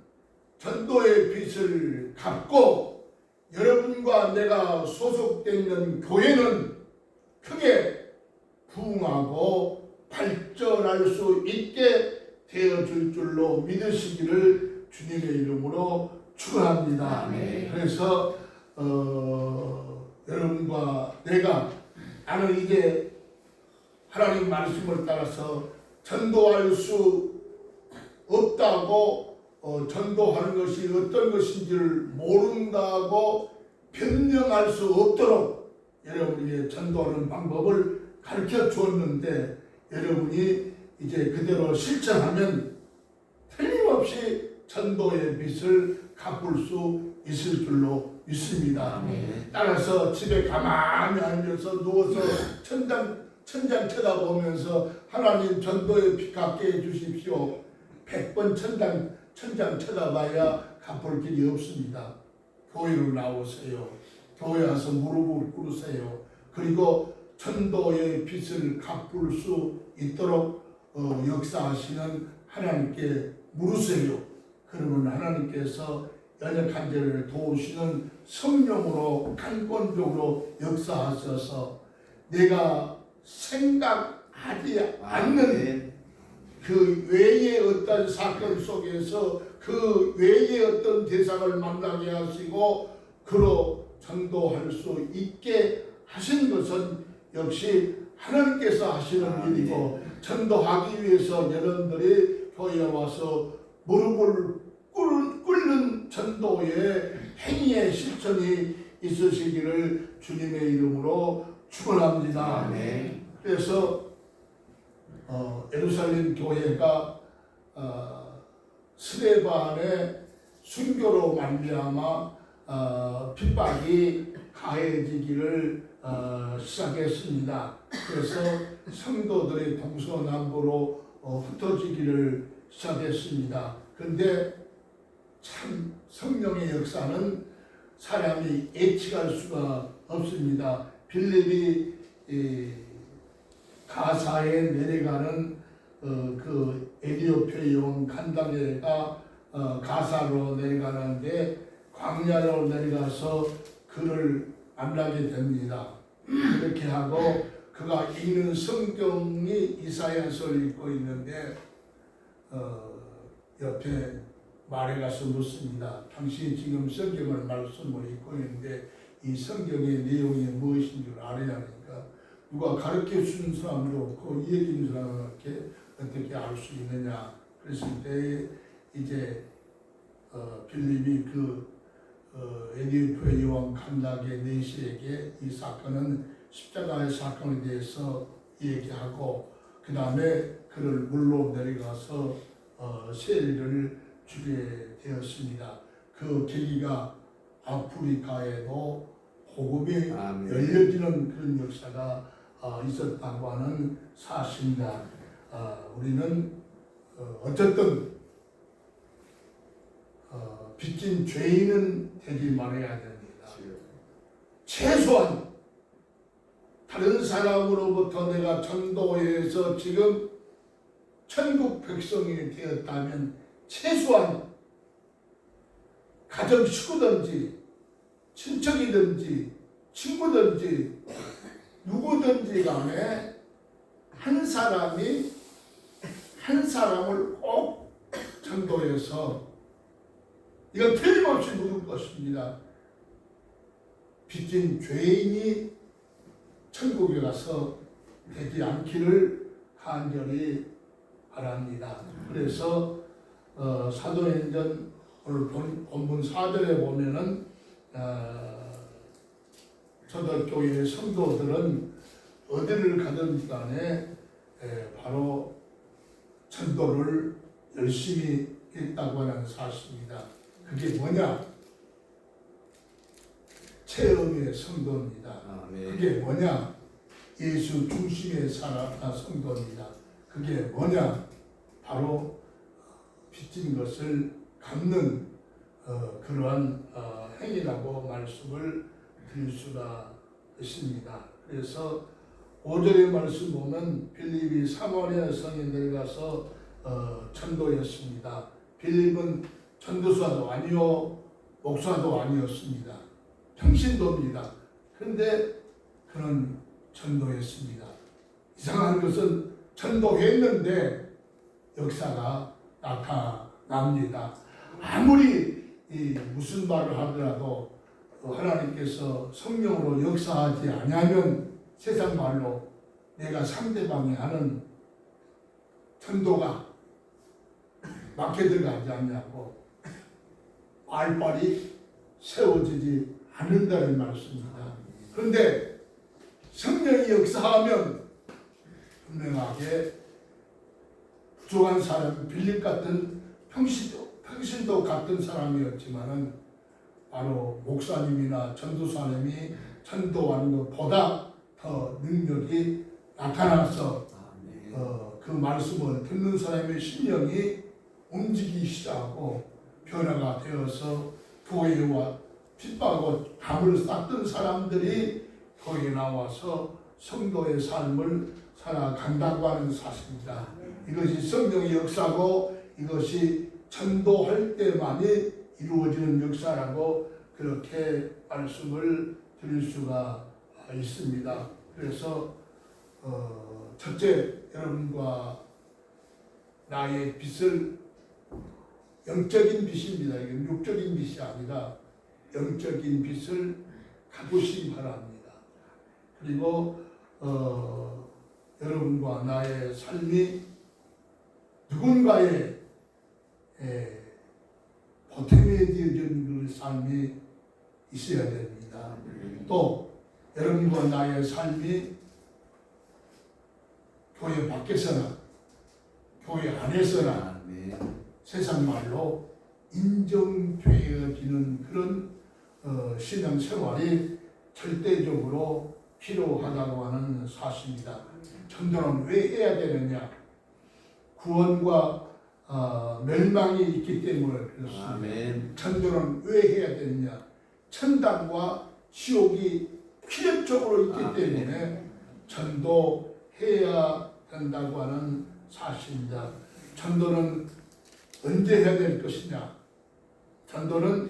전도의 빚을 갚고 여러분과 내가 소속되어 있는 교회는 크게 부흥하고 발전할 수 있게 되어줄 줄로 믿으시기를 주님의 이름으로 축원합니다. 아멘. 그래서 여러분과 내가 나는 이제 하나님 말씀을 따라서 전도할 수 없다고 전도하는 것이 어떤 것인지를 모른다고 변명할 수 없도록 여러분에게 전도하는 방법을 가르쳐 주었는데 여러분이 이제 그대로 실천하면 틀림없이 전도의 빚을 갚을 수 있을 줄로 믿습니다. 따라서 집에 가만히 앉아서 누워서 천장 쳐다보면서 하나님 전도의 빚 갚게 해주십시오. 100번 천장 쳐다봐야 갚을 길이 없습니다. 교회로 나오세요. 교회 와서 무릎을 꿇으세요. 그리고 전도의 빚을 갚을 수 있도록 역사하시는 하나님께 물으세요. 그러면 하나님께서 연약한 자를 도우시는 성령으로 강권적으로 역사하셔서 내가 생각하지 않는 그 외의 어떤 사건 속에서 그 외의 어떤 대상을 만나게 하시고 그로 전도할 수 있게 하신 것은 역시 하나님께서 하시는 일이고 전도하기 위해서 여러분들이 교회에 와서 무릎을 꿇는 전도의 행위의 실천이 있으시기를 주님의 이름으로 축원합니다. 그래서 예루살렘 교회가 스데반의 순교로 말미암아 핍박이 가해지기를 시작했습니다. 그래서 성도들이 동서남북으로 흩어지기를 시작했습니다. 그런데 참 성령의 역사는 사람이 예측할 수가 없습니다. 빌립이 가사에 내려가는 그 에디오피아 요원 간다게가 가사로 내려가는데 광야로 내려가서 그를 만나게 됩니다. 그렇게 하고 그가 읽는 성경이 이사야서를 읽고 있는데 옆에 말에 가서 묻습니다. 당신이 지금 성경을 말씀을 읽고 있는데 이 성경의 내용이 무엇인 줄 아느냐니까 누가 가르쳐 주는 사람도 없고 얘기하는 사람한테 어떻게 알 수 있느냐 그랬을 때 이제 빌립이 그 에디오피아 여왕 칸다게 네시에게 이 사건은 십자가의 사건에 대해서 얘기하고 그 다음에 그를 물로 내려가서 세례를 주게 되었습니다. 그 계기가 아프리카에도 복음이 아멘. 열려지는 그런 역사가 있었다고 하는 사실입니다. 우리는 어쨌든 빚진 죄인은 되지 말아야 됩니다. 최소한 다른 사람으로부터 내가 전도해서 지금 천국 백성이 되었다면 최소한 가정 식구든지 친척이든지 친구든지 누구든지 간에 한 사람이 한 사람을 꼭 전도해서 이건 틀림없이 묻을 것입니다. 빚진 죄인이 천국에 가서 되지 않기를 간절히 바랍니다. 그래서 사도행전 오늘 본문 4절에 보면은 초대교회 성도들은 어디를 가든지 간에 바로 전도를 열심히 했다고 하는 사실입니다. 그게 뭐냐? 체험의 성도입니다. 그게 뭐냐? 예수 중심의 성도입니다. 그게 뭐냐? 바로 빚진 것을 갚는 그러한 행위라고 말씀을 드릴 수가 있습니다. 그래서 5절의 말씀 보면 빌립이 사마리아 성에 내려가서 전도했습니다. 빌립은 전도사도 아니요 목사도 아니었습니다. 평신도입니다. 그런데 그는 전도했습니다. 이상한 것은 전도했는데 역사가 나타납니다. 아무리 무슨 말을 하더라도 하나님께서 성령으로 역사하지 아니하면 세상 말로 내가 상대방이 하는 전도가 막혀 들어가지 않냐고 말빨이 세워지지 않는다는 말씀입니다. 그런데 성령이 역사하면 분명하게 부족한 사람, 빌립 같은 평신도 같은 사람이었지만은 바로 목사님이나 전도사님이 전도하는 것보다 더 능력이 나타나서 그 말씀을 듣는 사람의 심령이 움직이기 시작하고 변화가 되어서 교회와 핍박하고 담을 쌓던 사람들이 교회에 나와서 성도의 삶을 살아간다고 하는 사실입니다. 이것이 성령의 역사고 이것이 전도할 때만이 이루어지는 역사라고 그렇게 말씀을 드릴 수가 있습니다. 그래서 첫째, 여러분과 나의 빚을 영적인 빚입니다. 이건 육적인 빚이 아니라 영적인 빚을 갚으시기 바랍니다. 그리고 여러분과 나의 삶이 누군가의 보탬이 되어지는 그 삶이 있어야 됩니다. 또 여러분과 나의 삶이 교회 밖에서나 교회 안에서나 세상 말로 인정되어지는 그런 신앙생활이 절대적으로 필요하다고 하는 사실입니다. 전도는 왜 해야 되느냐? 구원과 멸망이 있기 때문에 그렇습니다. 아멘. 전도는 왜 해야 되느냐? 천당과 지옥이 필연적으로 있기 아멘. 때문에 전도해야 된다고 하는 사실입니다. 전도는 언제 해야 될 것이냐? 전도는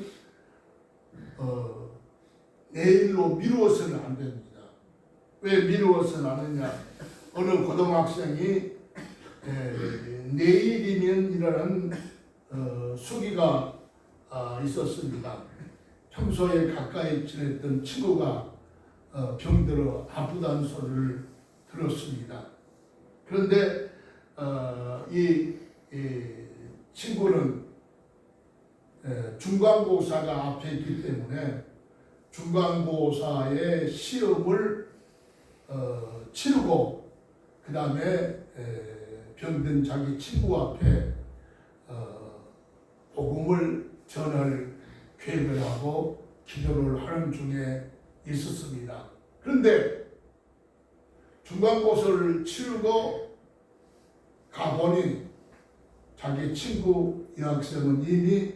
내일로 미루어서는 안 됩니다. 왜 미루어서는 안 하느냐? 어느 고등학생이 내일이면이라는 수기가 있었습니다. 평소에 가까이 지냈던 친구가 병들어 아프다는 소리를 들었습니다. 그런데 이 친구는 중간고사가 앞에 있기 때문에 중간고사의 시험을 치르고 그 다음에 병든 자기 친구 앞에 전을 계획을 하고 기도를 하는 중에 있었습니다. 그런데 중간고사를 치르고 가보니 자기 친구 여학생은 이미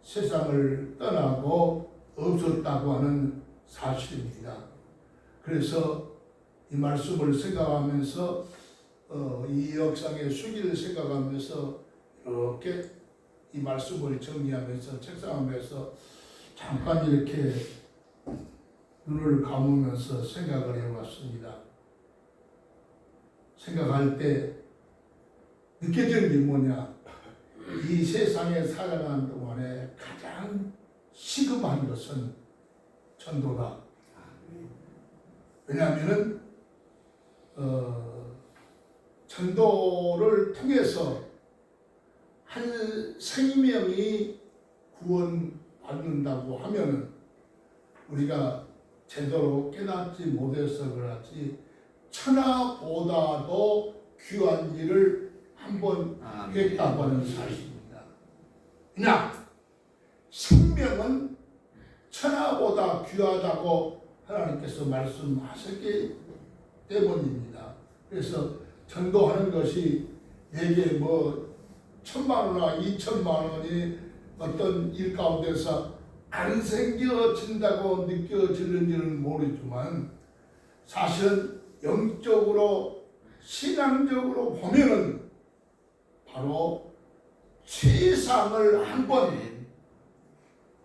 세상을 떠나고 없었다고 하는 사실입니다. 그래서 이 말씀을 생각하면서 이 역상의 수기를 생각하면서 이렇게 이 말씀을 정리하면서 책상하면서 잠깐 이렇게 눈을 감으면서 생각을 해왔습니다. 생각할 때 느껴지는 게 뭐냐? 이 세상에 살아가는 동안에 가장 시급한 것은 전도다. 왜냐하면은 전도를 통해서 한 생명이 구원받는다고 하면은 우리가 제대로 깨닫지 못해서 그렇지 천하보다도 귀한 일을 한번 했다고 하는 사실입니다. 그냥 생명은 천하보다 귀하다고 하나님께서 말씀하셨기 때문입니다. 그래서 전도하는 것이 내게 뭐 1,000만 원이나 2,000만 원이 어떤 일 가운데서 안 생겨진다고 느껴지는지는 모르지만 사실은 영적으로 신앙적으로 보면은 바로 세상을 한번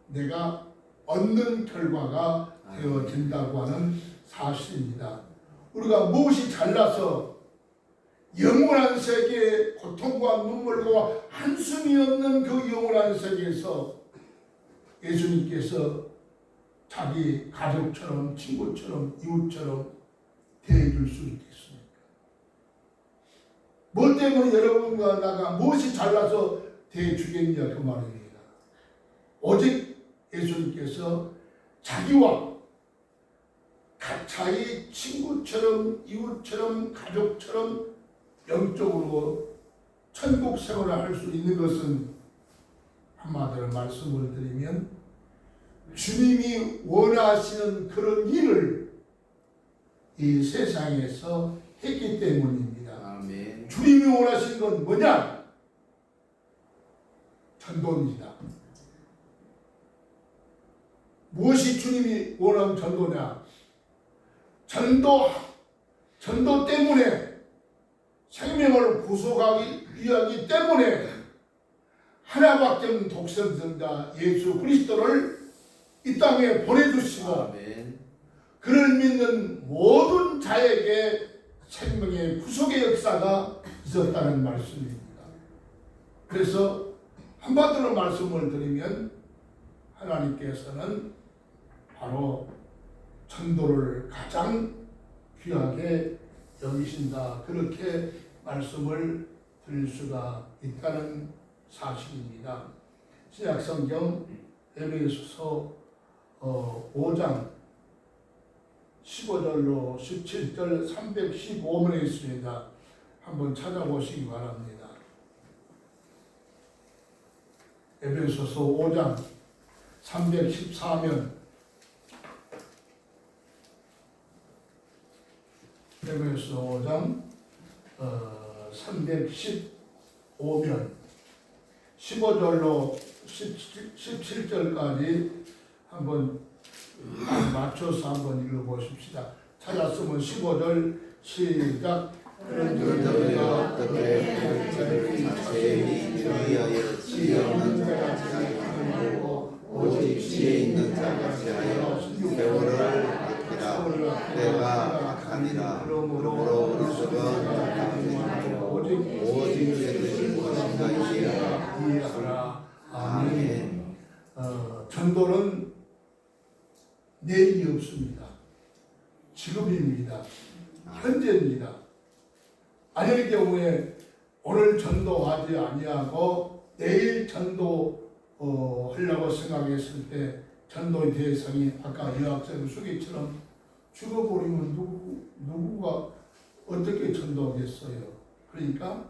내가 얻는 결과가 되어진다고 하는 사실입니다. 우리가 무엇이 잘나서 영원한 세계 고통과 눈물과 한숨이 없는 그 영원한 세계에서 예수님께서 자기 가족처럼 친구처럼 이웃처럼 대해줄 수 있겠습니까? 뭐 때문에 여러분과 나가 무엇이 잘나서 대해주겠냐 그 말입니다. 오직 예수님께서 자기와 가차이 친구처럼 이웃처럼 가족처럼 영적으로 천국 생활을 할 수 있는 것은 한마디로 말씀을 드리면 주님이 원하시는 그런 일을 이 세상에서 했기 때문입니다. 아멘. 주님이 원하시는 건 뭐냐? 전도입니다. 무엇이 주님이 원하는 전도냐? 전도 때문에 생명을 구속하기 위하기 때문에 하나밖에 없는 독생자 예수 그리스도를 이 땅에 보내주시고 아멘. 그를 믿는 모든 자에게 생명의 구속의 역사가 있었다는 말씀입니다. 그래서 한마디로 말씀을 드리면 하나님께서는 바로 전도를 가장 귀하게 여기신다. 그렇게 말씀을 드릴 수가 있다는 사실입니다. 신약성경 에베소서 5장 15절로 17절 315문에 있습니다. 한번 찾아보시기 바랍니다. 에베소서 5장 314면 에베소서 5장 315면 15절로 17절까지 한번 맞춰서 한번 읽어보십시다. 찾았으면 15절 시작. 그런 저희가 어떻게 자세히 주의하여 지혜 없는 자같이 하고 오직 지혜 있는 자같이 하여 세월을 아끼라. 때가 악하니라. 그러므로 어리석은 오직 죄를 무엇인가 이해하라. 아멘. 전도는 내일이 없습니다. 지금입니다. 현재입니다. 아닐 경우에 오늘 전도하지 아니하고 내일 전도 하려고 생각했을 때 전도의 대상이 아까 여학생 수기처럼 죽어버리면 누구가 어떻게 전도하겠어요? 그러니까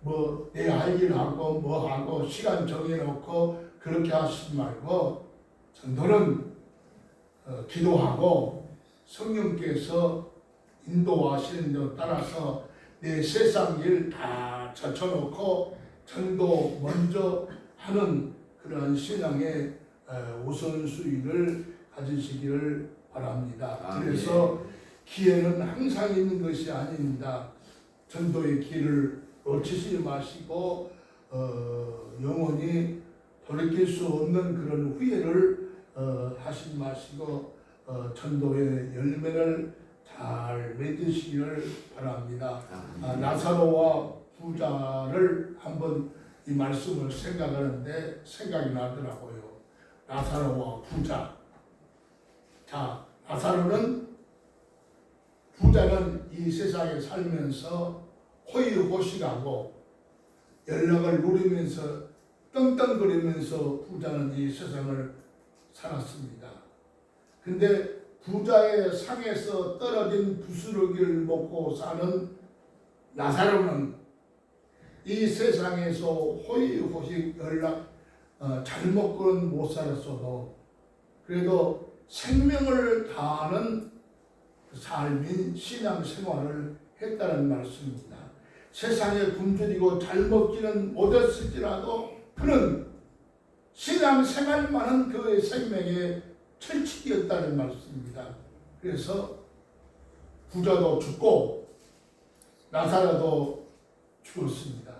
뭐 내 아이를 하고 뭐 하고 시간 정해놓고 그렇게 하시지 말고 전도는 기도하고 성령께서 인도하시는 데 따라서 내 세상 일 다 젖혀놓고 전도 먼저 하는 그런 신앙의 우선순위를 가지시기를 바랍니다. 그래서 기회는 항상 있는 것이 아닙니다. 전도의 기회를 놓치지 마시고 영원히 돌이킬 수 없는 그런 후회를 하지 마시고 전도의 열매를 잘 맺으시기를 바랍니다. 나사로와 부자를 한번 이 말씀을 생각하는데 생각이 나더라고요. 나사로와 부자. 자, 부자는 이 세상에 살면서 호의호식하고 연락을 누리면서 떵떵거리면서 부자는 이 세상을 살았습니다. 근데 부자의 상에서 떨어진 부스러기를 먹고 사는 나사로는 이 세상에서 호의호식 연락 잘 먹고는 못 살았어도 그래도 생명을 다하는 삶인 신앙생활을 했다는 말씀입니다. 세상에 굶주리고 잘 먹지는 못했을지라도 그는 신앙생활만은 그의 생명의 철칙이었다는 말씀입니다. 그래서 부자도 죽고 나사로도 죽었습니다.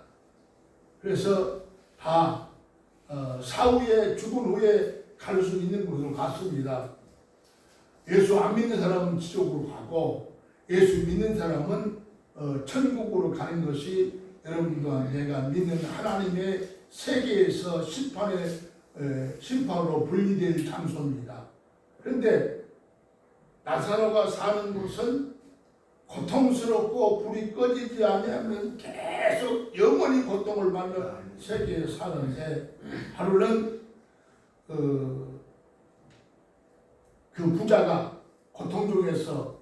그래서 다 사후에 죽은 후에 갈 수 있는 곳으로 갔습니다. 예수 안 믿는 사람은 지옥으로 가고 예수 믿는 사람은 천국으로 가는 것이 여러분과 내가 믿는 하나님의 세계에서 심판으로 분리될 장소입니다. 그런데 나사로가 사는 곳은 고통스럽고 불이 꺼지지 않으면 계속 영원히 고통을 받는 세계에 사는데 하루는 그 부자가 고통 중에서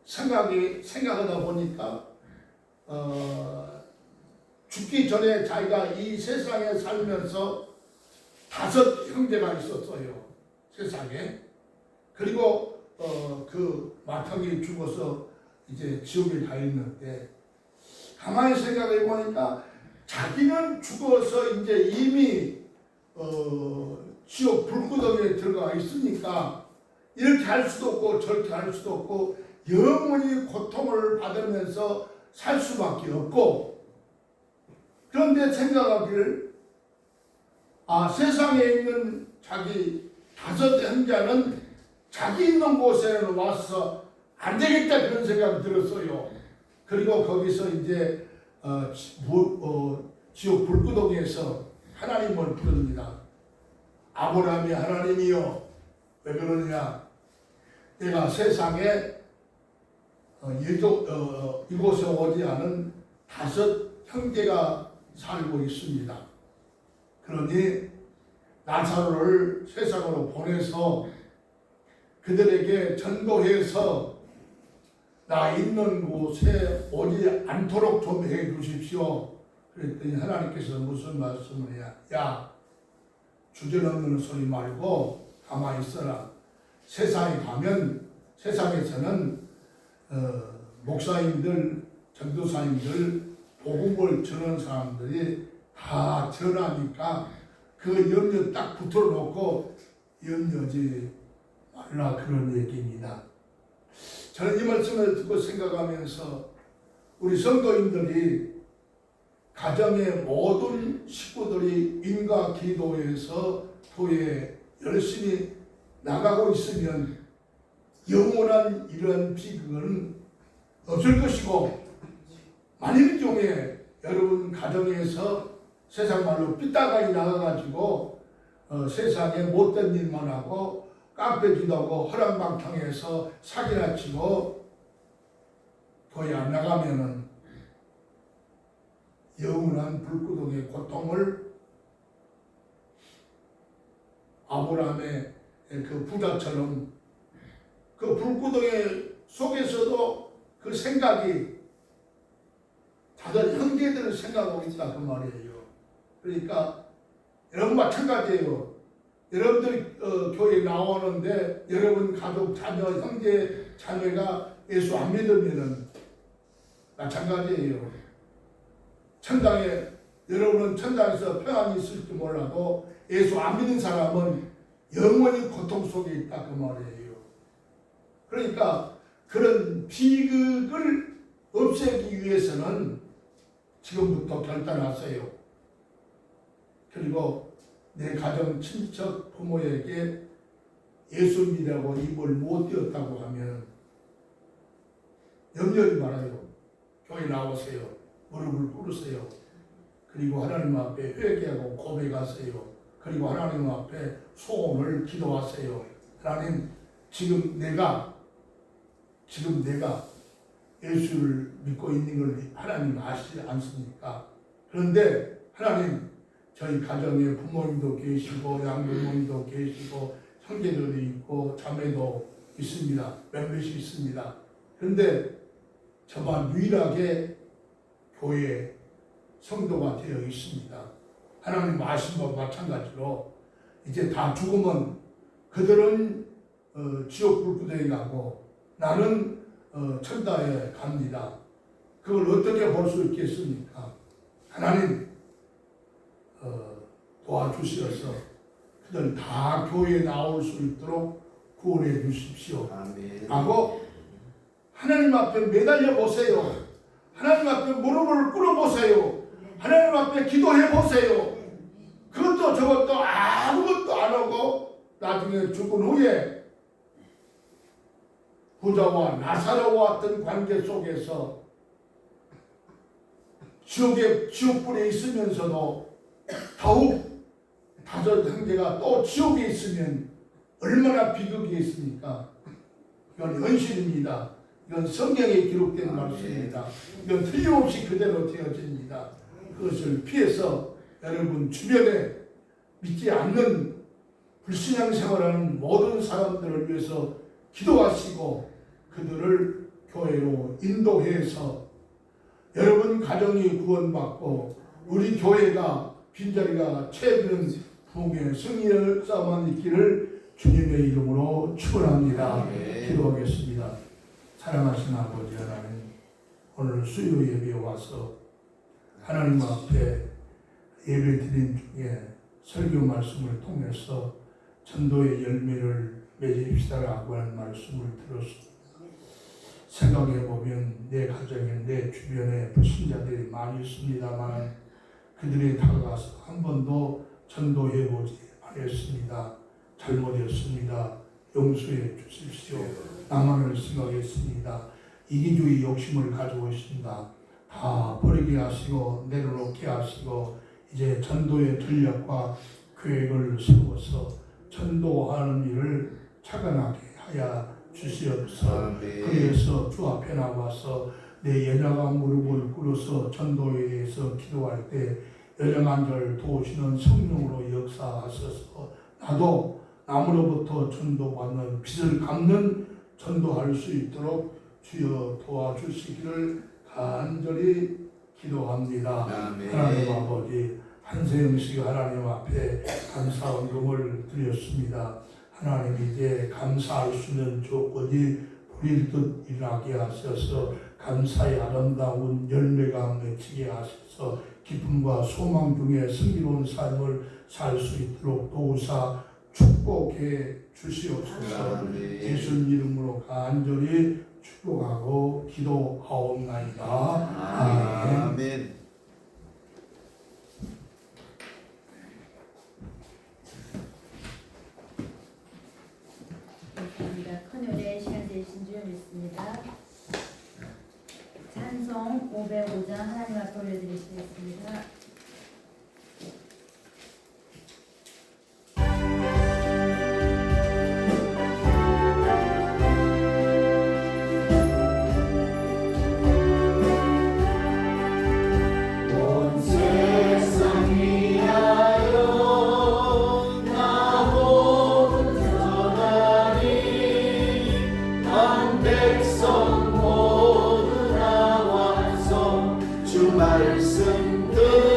생각하다 보니까 죽기 전에 자기가 이 세상에 살면서 5 형제가 있었어요. 세상에. 그리고 그 마땅히 죽어서 이제 지옥에 가 있는데 가만히 생각해 보니까 자기는 죽어서 이제 이미 지옥 불구덩이에 들어가 있으니까 이렇게 할 수도 없고 저렇게 할 수도 없고 영원히 고통을 받으면서 살 수밖에 없고 그런데 생각하기를 세상에 있는 자기 5 형제는 자기 있는 곳에 와서 안 되겠다 그런 생각이 들었어요. 그리고 거기서 이제 지옥 불구덩이에서 하나님을 부릅니다. 아브라함이 하나님이여 왜 그러느냐 내가 세상에 이곳에 오지 않은 5 형제가 살고 있습니다. 그러니 나사로를 세상으로 보내서 그들에게 전도해서 나 있는 곳에 오지 않도록 좀 해 주십시오. 그랬더니 하나님께서 무슨 말씀을 해야 야 주저넘는 소리 말고 가만히 있어라. 세상에 가면 세상에서는 목사님들 전도사님들 복음을 전하는 사람들이 다 전하니까 그 염려 딱 붙여놓고 염려하지 말라 그런 얘기입니다. 저는 이 말씀을 듣고 생각하면서 우리 성도인들이 가정의 모든 식구들이 인과 기도에서 교회에 열심히 나가고 있으면 영원한 이런 비극은 없을 것이고 만일 경우에 여러분 가정에서 세상 말로 삐딱하게 나가가지고 세상에 못된 일만 하고 깡패 기도하고 허랑방탕해서 사기나 치고 교회 안 나가면은 영원한 불구덩이의 고통을 아브라함의 그 부자처럼 그 불구덩이 속에서도 그 생각이 다들 형제들을 생각하고 있다 그 말이에요. 그러니까 여러분 마찬가지예요. 여러분들이 교회에 나오는데 여러분 가족, 자녀, 형제, 자매가 예수 안 믿으면은 마찬가지예요. 천당에 여러분은 천당에서 평안이 있을지 몰라도 예수 안 믿는 사람은 영원히 고통 속에 있다 그 말이에요. 그러니까 그런 비극을 없애기 위해서는 지금부터 결단하세요. 그리고 내 가정, 친척, 부모에게 예수 믿으라고 입을 못 띄었다고 하면 염려하지 말아요. 교회 나오세요. 무릎을 꿇으세요. 그리고 하나님 앞에 회개하고 고백하세요. 그리고 하나님 앞에 소원을 기도하세요. 하나님, 지금 내가 예수를 믿고 있는 걸 하나님 아시지 않습니까? 그런데 하나님, 저희 가정에 부모님도 계시고 양부모님도 계시고 형제들도 있고 자매도 있습니다. 몇몇이 있습니다. 그런데 저만 유일하게 교회 성도가 되어 있습니다. 하나님 아신 것 마찬가지로 이제 다 죽으면 그들은 지옥 불구덩이 가고 나는 천당에 갑니다. 그걸 어떻게 볼 수 있겠습니까? 하나님 도와주시어서 그들 다 교회에 나올 수 있도록 구원해 주십시오. 아멘. 하고 하나님 앞에 매달려 보세요. 하나님 앞에 무릎을 꿇어 보세요. 하나님 앞에 기도해 보세요. 그것도 저것도 아무것도 안 하고 나중에 죽은 후에 부자와 나사로와 같은 관계 속에서 지옥불에 있으면서도 더욱 다섯 형제가 또 지옥에 있으면 얼마나 비극이 있습니까? 이건 현실입니다. 이건 성경에 기록된 말씀입니다. 이건 틀림없이 그대로 되어집니다. 그것을 피해서 여러분 주변에 믿지 않는 불신앙 생활하는 모든 사람들을 위해서 기도하시고 그들을 교회로 인도해서 여러분 가정이 구원받고 우리 교회가 빈자리가 채우는 부흥의 승리의 싸움만 있기를 주님의 이름으로 축원합니다. 기도하겠습니다. 사랑하신 아버지 하나님, 오늘 수요 예배에 와서 하나님 앞에 예배 드린 중에 설교 말씀을 통해서 전도의 열매를 맺읍시다라고 하는 말씀을 들었습니다. 생각해보면 내 가정에 내 주변에 불신자들이 많이 있습니다만 그들이 다가가서 한 번도 전도해보지 않았습니다. 잘못했습니다. 용서해 주십시오. 나만을 생각했습니다. 이기주의 욕심을 가지고 있습니다. 다 버리게 하시고 내려놓게 하시고 이제 전도의 전략과 계획을 세워서 전도하는 일을 착안하게 하여 주시옵소서. 그래서 주 앞에 나와서 내 연약한 무릎을 꿇어서 전도에 대해서 기도할 때 연약한 자를 도우시는 성령으로 역사하셔서 나도 남으로부터 전도받는 빚을 갚는 전도할 수 있도록 주여 도와주시기를 간절히 기도합니다. 아멘. 하나님 아버지, 한세영씨 하나님 앞에 감사 언금을 드렸습니다. 하나님 이제 감사할 수 있는 조건이 불일 듯 일하게 하셔서 감사의 아름다운 열매가 맺히게 하셔서 기쁨과 소망 중에 승리로운 삶을 살 수 있도록 도우사 축복해 주시옵소서. 예수님 이름으로 간절히 축복하고 기도하옵나이다. 아멘. 아멘. 감사합니다. 큰은혜 시간 되신 줄 믿습니다. 찬송 505장 하나님 앞에 올려드리시겠습니다. 백성 모두 나와서 주 말씀 듣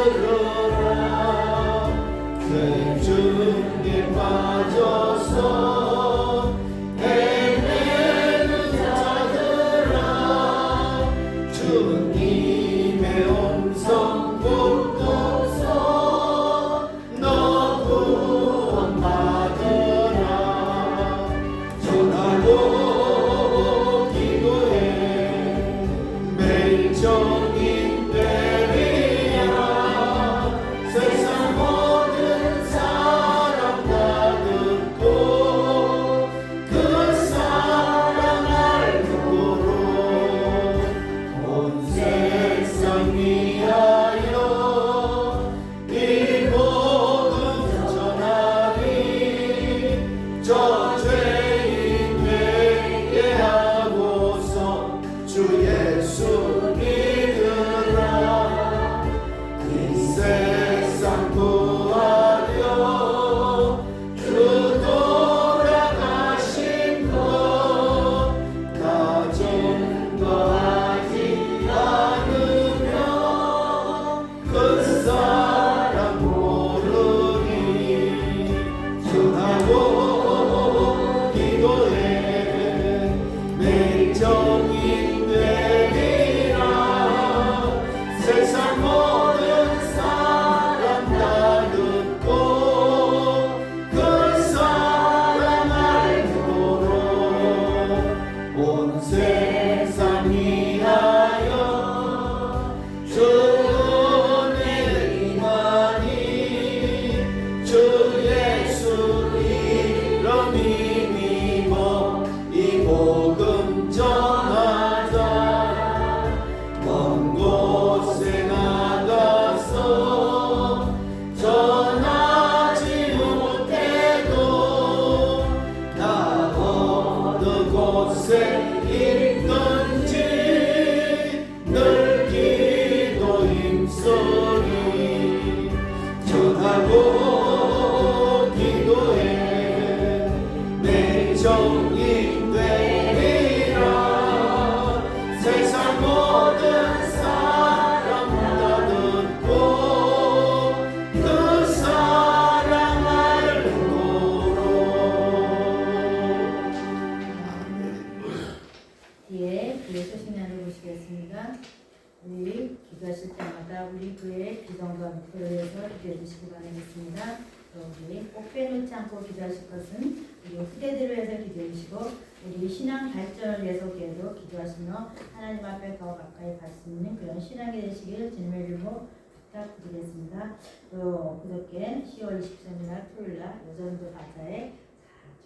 우리의 비전과 목표를 위해서 기도해 주시기 바라겠습니다. 또 우리 꼭 빼놓지 않고 기도하실 것은 우리 후대들을 위해서 기도해 주시고 우리 신앙 발전을 위해서 기도하시며 하나님 앞에 더 가까이 갈 수 있는 그런 신앙이 되시기를 주님의 이름으로 부탁드리겠습니다. 또 그저께 10월 23일 날 토요일 날 여전도 바자에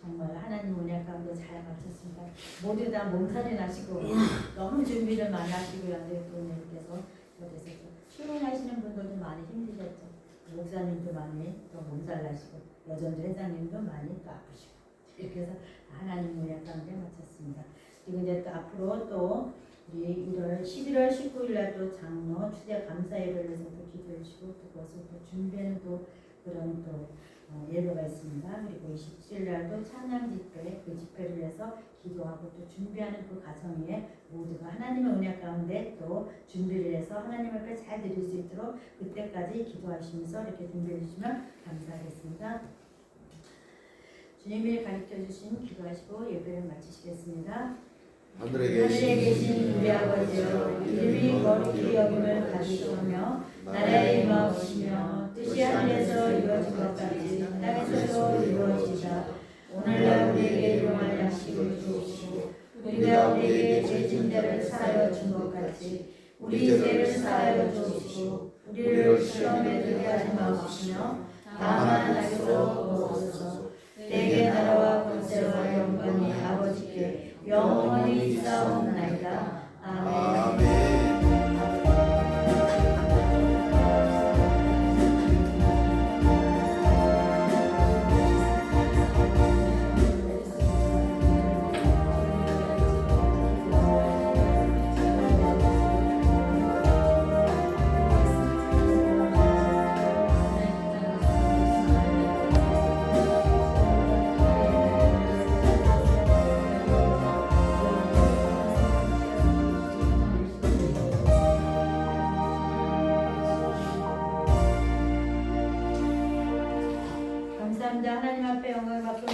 정말 하나님 은혜 가운데 잘 마쳤습니다. 모두 다 몸살이 나시고 너무 준비를 많이 하시고 연대교님께서 그래서 출근하시는 분들도 많이 힘드셨죠. 목사님도 많이 또 몸살 나시고 여전도 회장님도 많이 또 아프시고 이렇게 해서 하나님 은혜 가운데 마쳤습니다. 그리고 이제 또 앞으로 또 우리 11월 19일 날 또 장로 추대 감사예배를 위해서 또 기도해 주시고 또 그것을 또 준비하는 또 그런 또 예배가 있습니다. 그리고 27일 날도 찬양 집회, 그 집회를 위해서 기도하고 또 준비하는 그 과정에 모두가 하나님의 은혜 가운데 또 준비를 해서 하나님 앞에 잘 드릴 수 있도록 그때까지 기도하시면서 이렇게 준비해 주시면 감사하겠습니다. 주님이 가르쳐 주신 기도하시고 예배를 마치시겠습니다. 하늘에 하늘에 계신 계신 우리 아버지여 이름이 거룩히 여김을 받으시오며 나라의 임하옵시며 뜻이 하늘에서 이루어진 것 같이 땅에서도 이루어지자. 오늘날 우리에게 일용할 양식을 주옵시고 우리가 우리에게 죄 진 자를 사하여 준 것 같이 우리 죄를 사하여 주옵시고 우리를 시험에 들게 하지 마옵시며 다만 악에서 구하옵소서. 내게 나라와 권세와 영광이 아버지께 영원히 있사옵나이다. 아멘. 감사합니다. 하나님 앞에 영광을 받고